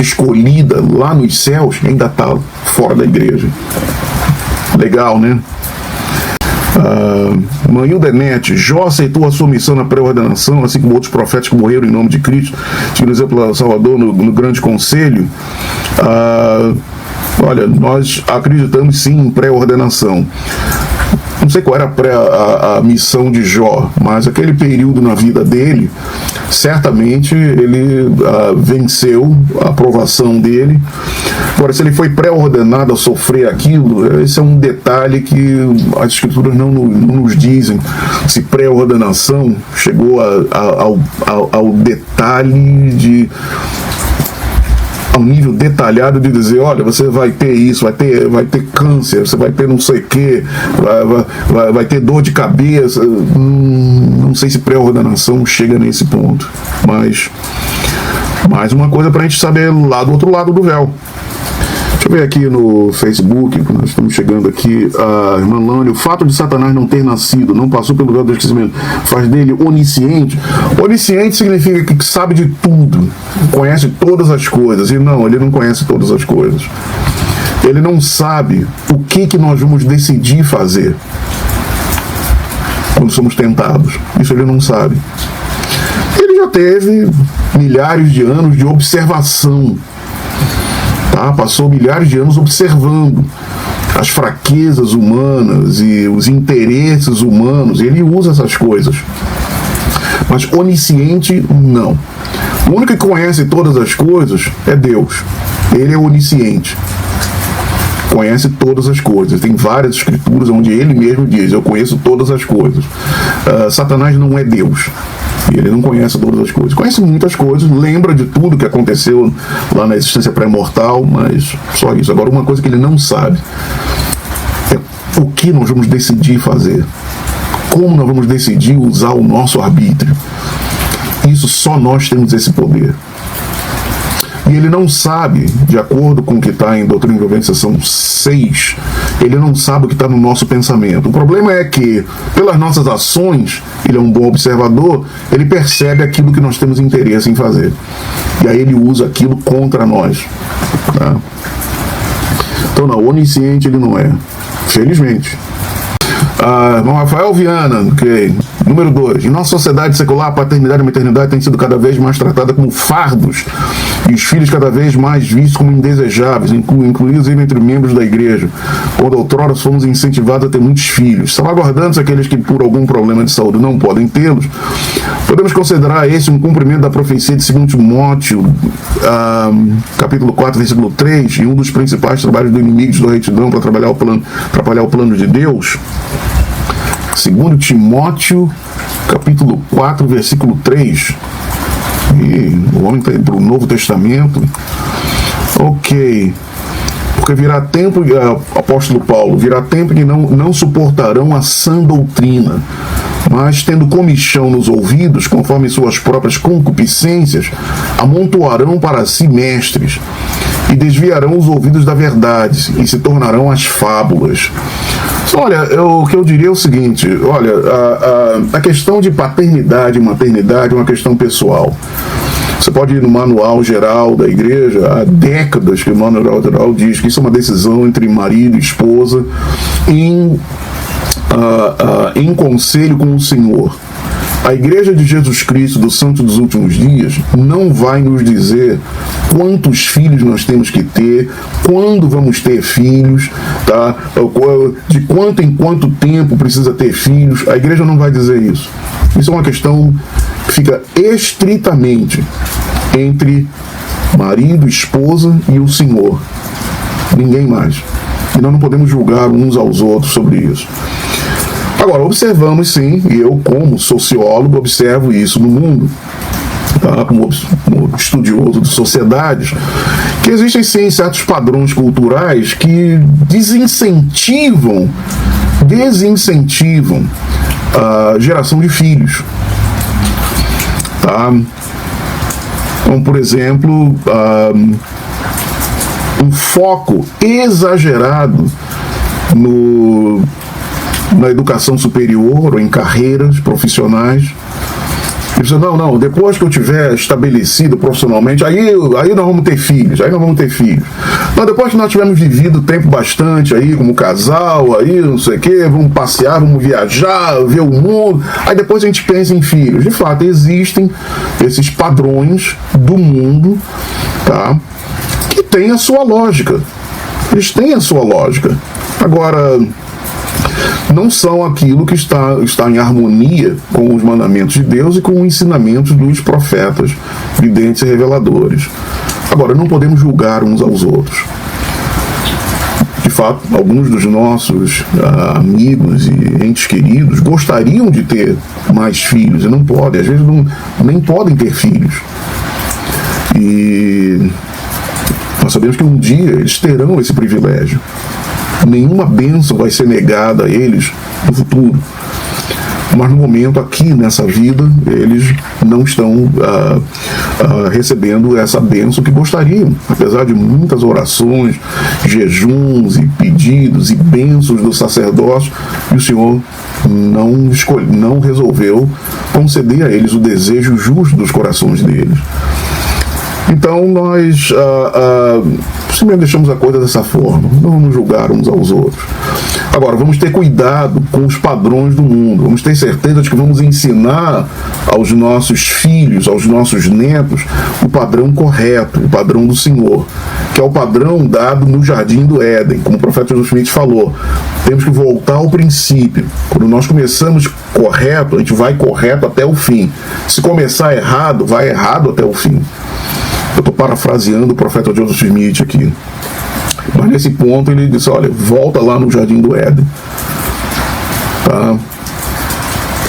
escolhida lá nos céus que ainda está fora da igreja. Legal, né? Manilda Denete, Jó aceitou a sua missão na pré-ordenação, assim como outros profetas que morreram em nome de Cristo, segundo exemplo de Salvador no Grande Conselho. Olha, nós acreditamos sim em pré-ordenação. Não sei qual era a missão de Jó, mas aquele período na vida dele, certamente ele venceu a aprovação dele. Agora, se ele foi pré-ordenado a sofrer aquilo, esse é um detalhe que as escrituras não nos dizem. Se pré-ordenação chegou ao detalhe a um nível detalhado de dizer, olha, você vai ter isso, vai ter câncer, você vai ter não sei o que, vai ter dor de cabeça. Não sei se pré-ordenação chega nesse ponto, mas mais uma coisa para a gente saber lá do outro lado do véu. Deixa eu ver aqui no Facebook, nós estamos chegando aqui, a irmã Lânia, o fato de Satanás não ter nascido, não passou pelo véu do esquecimento, faz dele onisciente. Onisciente significa que sabe de tudo, conhece todas as coisas, e não, ele não conhece todas as coisas. Ele não sabe o que nós vamos decidir fazer quando somos tentados. Isso ele não sabe. Ele já teve milhares de anos de observação. Passou milhares de anos observando as fraquezas humanas e os interesses humanos. Ele usa essas coisas. Mas onisciente, não. O único que conhece todas as coisas é Deus. Ele é onisciente. Conhece todas as coisas. Tem várias escrituras onde ele mesmo diz, eu conheço todas as coisas. Satanás não é Deus. Ele não conhece todas as coisas. Conhece muitas coisas, lembra de tudo que aconteceu lá na existência pré-mortal, mas só isso. Agora, uma coisa que ele não sabe é o que nós vamos decidir fazer. Como nós vamos decidir usar o nosso arbítrio. Isso só nós temos esse poder. E ele não sabe, de acordo com o que está em Doutrina e Convênio, seção 6, ele não sabe o que está no nosso pensamento. O problema é que, pelas nossas ações, ele é um bom observador, ele percebe aquilo que nós temos interesse em fazer. E aí ele usa aquilo contra nós. Tá? Então, não, onisciente ele não é. Felizmente. Irmão Rafael Viana, ok. Número 2. Em nossa sociedade secular, a paternidade e a maternidade têm sido cada vez mais tratadas como fardos e os filhos cada vez mais vistos como indesejáveis, incluídos entre membros da igreja, quando outrora fomos incentivados a ter muitos filhos. Salvaguardando aqueles que por algum problema de saúde não podem tê-los, podemos considerar esse um cumprimento da profecia de 2 Timóteo, capítulo 4, versículo 3, e um dos principais trabalhos do inimigo de sua retidão para atrapalhar o plano de Deus. 2 Timóteo, capítulo 4, versículo 3. E o homem está indo para o Novo Testamento. Ok. Porque virá tempo, apóstolo Paulo, virá tempo que não suportarão a sã doutrina, mas tendo comichão nos ouvidos, conforme suas próprias concupiscências, amontoarão para si mestres, e desviarão os ouvidos da verdade, e se tornarão as fábulas. Olha, o que eu diria é o seguinte, olha, a questão de paternidade e maternidade é uma questão pessoal. Você pode ir no manual geral da igreja, há décadas que o manual geral diz que isso é uma decisão entre marido e esposa em conselho com o Senhor. A Igreja de Jesus Cristo dos Santos dos Últimos Dias não vai nos dizer quantos filhos nós temos que ter, quando vamos ter filhos, tá? De quanto em quanto tempo precisa ter filhos. A igreja não vai dizer isso. Isso é uma questão que fica estritamente entre marido, esposa e o Senhor. Ninguém mais. E nós não podemos julgar uns aos outros sobre isso. Agora, observamos sim, e eu como sociólogo observo isso no mundo. tá? Como estudioso de sociedades, que existem sim certos padrões culturais que desincentivam a geração de filhos, tá? Então, por exemplo, um foco exagerado na educação superior ou em carreiras profissionais. E você, não, depois que eu tiver estabelecido profissionalmente, aí nós vamos ter filhos, Não, depois que nós tivermos vivido tempo bastante aí como casal, aí não sei o quê, vamos passear, vamos viajar, ver o mundo, aí depois a gente pensa em filhos. De fato, existem esses padrões do mundo, tá? Que tem a sua lógica. Eles têm a sua lógica. Agora, não são aquilo que está em harmonia com os mandamentos de Deus e com os ensinamentos dos profetas, videntes e reveladores. Agora, não podemos julgar uns aos outros. De fato, alguns dos nossos amigos e entes queridos gostariam de ter mais filhos e não podem, às vezes nem podem ter filhos. E nós sabemos que um dia eles terão esse privilégio. Nenhuma bênção vai ser negada a eles no futuro. Mas no momento, aqui nessa vida, eles não estão recebendo essa bênção que gostariam. Apesar de muitas orações, jejuns e pedidos e bênçãos do sacerdócio, e o Senhor não resolveu conceder a eles o desejo justo dos corações deles. Então nós simplesmente deixamos a coisa dessa forma, não vamos julgar uns aos outros. Agora, vamos ter cuidado com os padrões do mundo, vamos ter certeza de que vamos ensinar aos nossos filhos, aos nossos netos, o padrão correto, o padrão do Senhor, que é o padrão dado no Jardim do Éden, como o profeta Joseph Smith falou. Temos que voltar ao princípio. Quando nós começamos correto, a gente vai correto até o fim. Se começar errado, vai errado até o fim. Eu estou parafraseando o profeta Joseph Smith aqui. Mas nesse ponto ele disse, olha, volta lá no Jardim do Éden. Tá?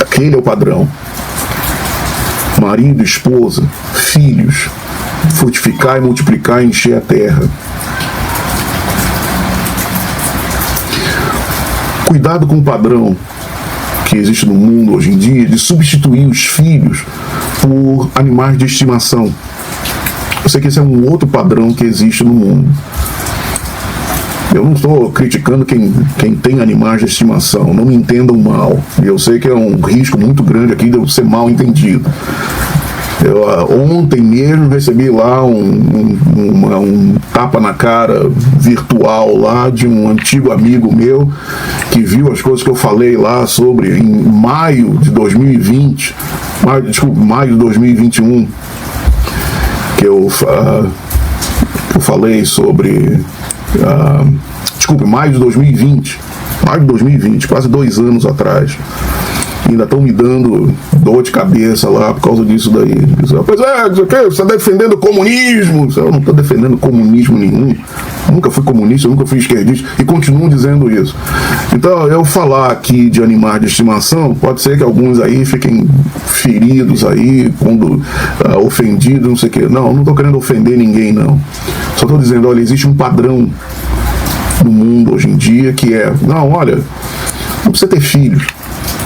Aquele é o padrão. Marido, esposa, filhos, frutificar e multiplicar e encher a terra. Cuidado com o padrão que existe no mundo hoje em dia de substituir os filhos por animais de estimação. Eu sei que esse é um outro padrão que existe no mundo. Eu não estou criticando quem tem animais de estimação, não me entendam mal. Eu sei que é um risco muito grande aqui de eu ser mal entendido. Ontem mesmo recebi lá um tapa na cara virtual lá de um antigo amigo meu que viu as coisas que eu falei lá sobre em maio de 2021, que eu falei sobre maio de 2020, quase 2 anos atrás. Ainda estão me dando dor de cabeça lá por causa disso daí. Pois é, você está defendendo o comunismo. Eu não estou defendendo comunismo nenhum. Nunca fui comunista, nunca fui esquerdista e continuo dizendo isso. Então, eu falar aqui de animais de estimação, pode ser que alguns aí fiquem feridos aí, quando ofendidos, não sei o quê. Não estou querendo ofender ninguém, não. Só estou dizendo, olha, existe um padrão no mundo hoje em dia que é, olha, não precisa ter filhos.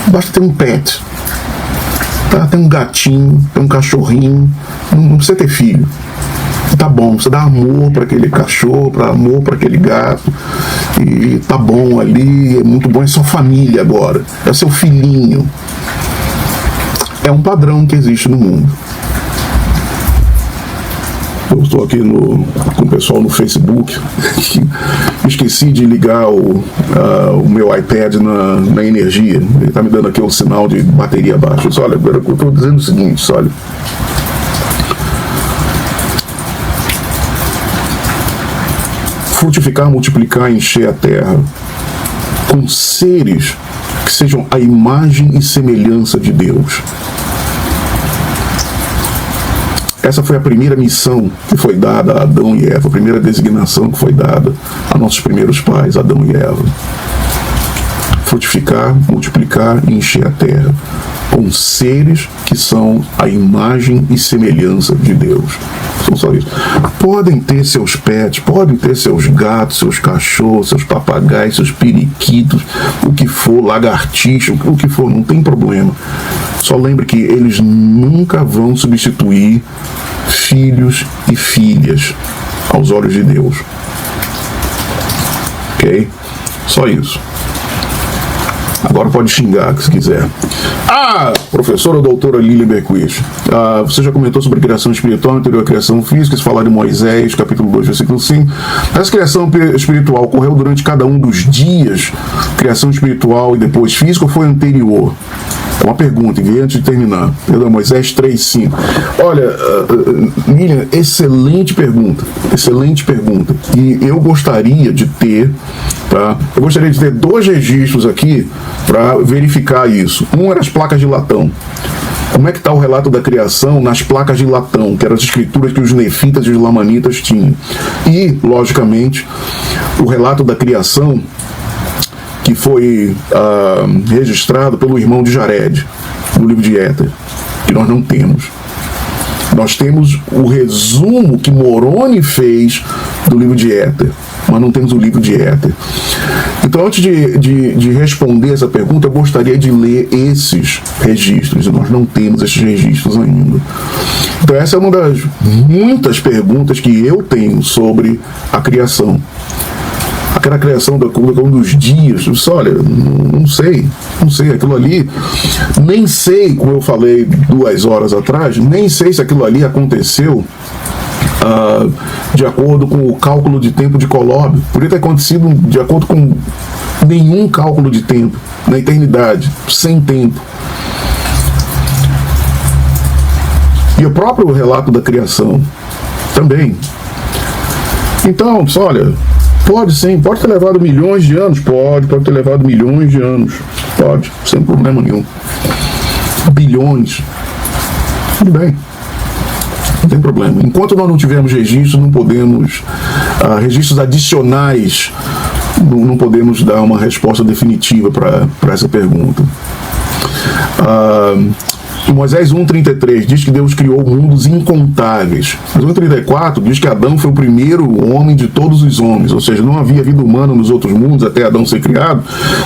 Basta ter um pet, tá? Tem um gatinho, tem um cachorrinho, não precisa ter filho. Tá bom, você dá amor para aquele cachorro, amor para aquele gato, e tá bom ali, é muito bom, é sua família agora, é seu filhinho. É um padrão que existe no mundo. Eu estou aqui com o pessoal no Facebook. Esqueci de ligar o meu iPad na energia. Ele está me dando aqui um sinal de bateria baixa. Eu disse, olha, eu estou dizendo o seguinte, olha. Frutificar, multiplicar e encher a terra com seres que sejam a imagem e semelhança de Deus. Essa foi a primeira missão que foi dada a Adão e Eva, a primeira designação que foi dada a nossos primeiros pais, Adão e Eva. Frutificar, multiplicar e encher a terra com com seres que são a imagem e semelhança de Deus. São só isso. Podem ter seus pets, podem ter seus gatos, seus cachorros, seus papagaios, seus periquitos, o que for, lagartixa, o que for, não tem problema. Só lembre que eles nunca vão substituir filhos e filhas aos olhos de Deus. Ok? Só isso. Agora pode xingar se quiser. Professora doutora Lilian Berquist, você já comentou sobre a criação espiritual anterior à criação física, se falar de Moisés, capítulo 2, versículo 5. Essa criação espiritual ocorreu durante cada um dos dias, criação espiritual e depois física, ou foi anterior? É uma pergunta, e antes de terminar. Perdão, Moisés 3:5. Olha, Lilian, excelente pergunta. Excelente pergunta. E eu gostaria de ter, tá? Eu gostaria de ter 2 registros aqui para verificar isso. Um era as placas de latão. Como é que está o relato da criação nas placas de latão, que eram as escrituras que os nefitas e os lamanitas tinham. E, logicamente, o relato da criação que foi registrado pelo irmão de Jared, no livro de Éter, que nós não temos. Nós temos o resumo que Moroni fez do livro de Éter, mas não temos o livro de Éter. Então, antes de responder essa pergunta, eu gostaria de ler esses registros, e nós não temos esses registros ainda. Então, essa é uma das muitas perguntas que eu tenho sobre a criação. Aquela criação dos dias, olha, não sei, aquilo ali, nem sei, como eu falei 2 horas atrás, nem sei se aquilo ali aconteceu de acordo com o cálculo de tempo de Kolob. Poderia ter acontecido de acordo com nenhum cálculo de tempo, na eternidade, sem tempo. E o próprio relato da criação também. Então, olha, pode sim, pode ter levado milhões de anos, pode ter levado milhões de anos, pode, sem problema nenhum. Bilhões, tudo bem, não tem problema. Enquanto nós não tivermos registros, não podemos, registros adicionais, não podemos dar uma resposta definitiva para essa pergunta. Em Moisés 1:33 diz que Deus criou mundos incontáveis. Mas 1:34 diz que Adão foi o primeiro homem de todos os homens, ou seja, não havia vida humana nos outros mundos até Adão ser criado.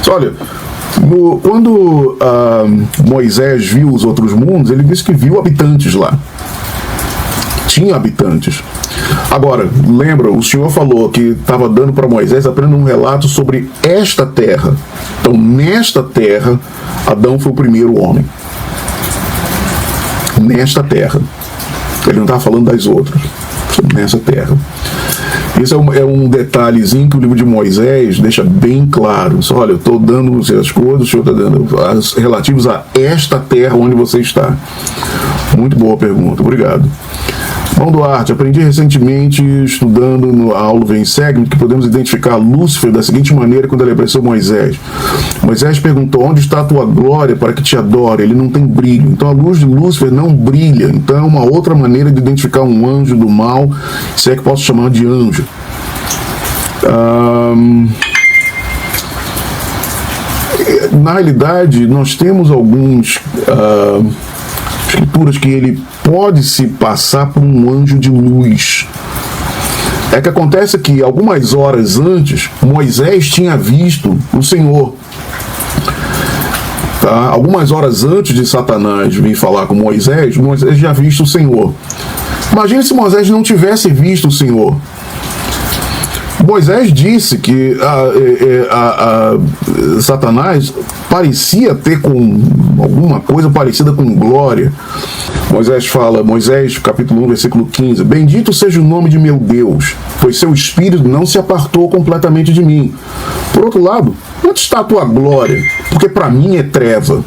Olha, quando Moisés viu os outros mundos, ele disse que viu habitantes lá. Tinha habitantes. Agora, lembra, o Senhor falou que estava dando para Moisés apenas um relato sobre esta terra. Então, nesta terra, Adão foi o primeiro homem. Nesta terra. Ele não está falando das outras. Nessa terra. Isso é um detalhezinho que o livro de Moisés deixa bem claro. Olha, eu estou dando as coisas, o Senhor está dando as relativas a esta terra onde você está. Muito boa pergunta, obrigado. Bom, Duarte, aprendi recentemente, estudando no aula Vem Segue, que podemos identificar Lúcifer da seguinte maneira quando ele apareceu Moisés. Moisés perguntou: onde está a tua glória para que te adore? Ele não tem brilho. Então a luz de Lúcifer não brilha. Então é uma outra maneira de identificar um anjo do mal, se é que posso chamar de anjo. Na realidade, nós temos alguns escrituras que ele pode se passar por um anjo de luz. É que acontece que algumas horas antes, Moisés tinha visto o Senhor. Tá? Algumas horas antes de Satanás vir falar com Moisés, Moisés já visto o Senhor. Imagine se Moisés não tivesse visto o Senhor. Moisés disse que Satanás parecia ter com alguma coisa parecida com glória. Moisés fala, Moisés capítulo 1, versículo 15: bendito seja o nome de meu Deus, pois seu espírito não se apartou completamente de mim. Por outro lado, onde está a tua glória? Porque para mim é treva,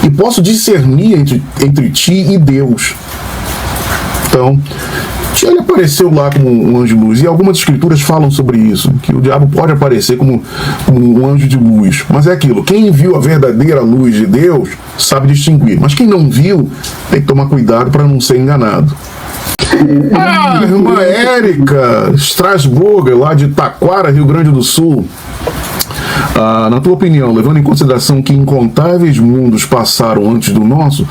e posso discernir entre ti e Deus. Então, ele apareceu lá como um anjo de luz, e algumas escrituras falam sobre isso, que o diabo pode aparecer como um anjo de luz, mas é aquilo, quem viu a verdadeira luz de Deus sabe distinguir, mas quem não viu tem que tomar cuidado para não ser enganado. Irmã Érica Strasburger, lá de Taquara, Rio Grande do Sul. Na tua opinião, levando em consideração que incontáveis mundos passaram antes do nosso,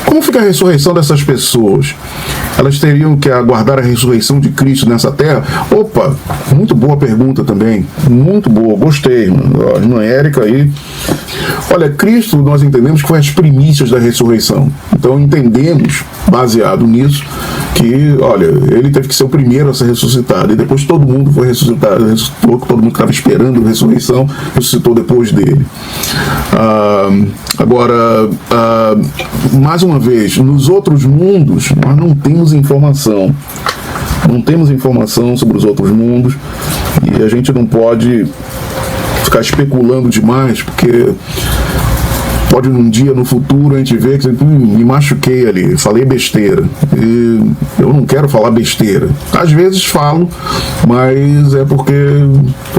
como fica a ressurreição dessas pessoas? Elas teriam que aguardar a ressurreição de Cristo nessa terra? Opa, muito boa pergunta também, muito boa, gostei, a irmã Érica aí. Olha, Cristo, nós entendemos que foi as primícias da ressurreição, então entendemos, baseado nisso, que, olha, ele teve que ser o primeiro a ser ressuscitado, e depois todo mundo foi ressuscitado, ressuscitou, todo mundo que estava esperando a ressurreição, ressuscitou depois dele. Agora, mais uma vez, nos outros mundos, nós não temos informação. Não temos informação sobre os outros mundos, e a gente não pode ficar especulando demais, porque pode num dia, no futuro, a gente ver que me machuquei ali, falei besteira. E eu não quero falar besteira. Às vezes falo, mas é porque,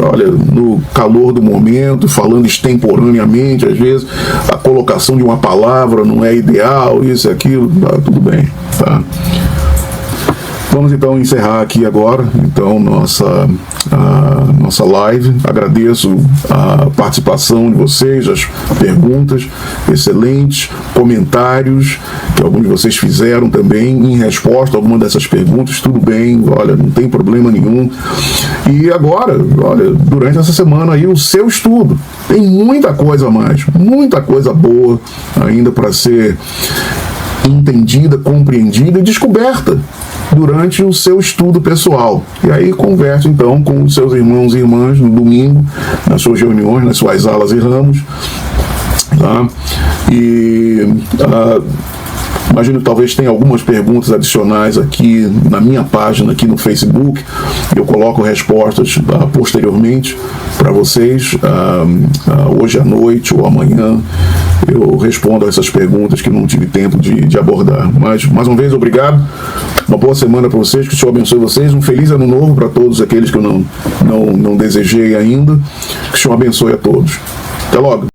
olha, no calor do momento, falando extemporaneamente, às vezes a colocação de uma palavra não é ideal, isso e aquilo, tá, tudo bem, tá? Vamos então encerrar aqui agora nossa live. Agradeço a participação de vocês, as perguntas excelentes, comentários que alguns de vocês fizeram também em resposta a alguma dessas perguntas. Tudo bem, olha, não tem problema nenhum. E agora, olha, durante essa semana aí o seu estudo, tem muita coisa a mais, muita coisa boa ainda para ser entendida, compreendida e descoberta durante o seu estudo pessoal. E aí converse então com os seus irmãos e irmãs no domingo, nas suas reuniões, nas suas alas e ramos, tá? E imagino que talvez tenha algumas perguntas adicionais aqui na minha página, aqui no Facebook. Eu coloco respostas posteriormente para vocês, hoje à noite ou amanhã. Eu respondo a essas perguntas que não tive tempo de abordar. Mas, mais uma vez, obrigado. Uma boa semana para vocês, que o Senhor abençoe vocês. Um feliz ano novo para todos aqueles que eu não desejei ainda. Que o Senhor abençoe a todos. Até logo.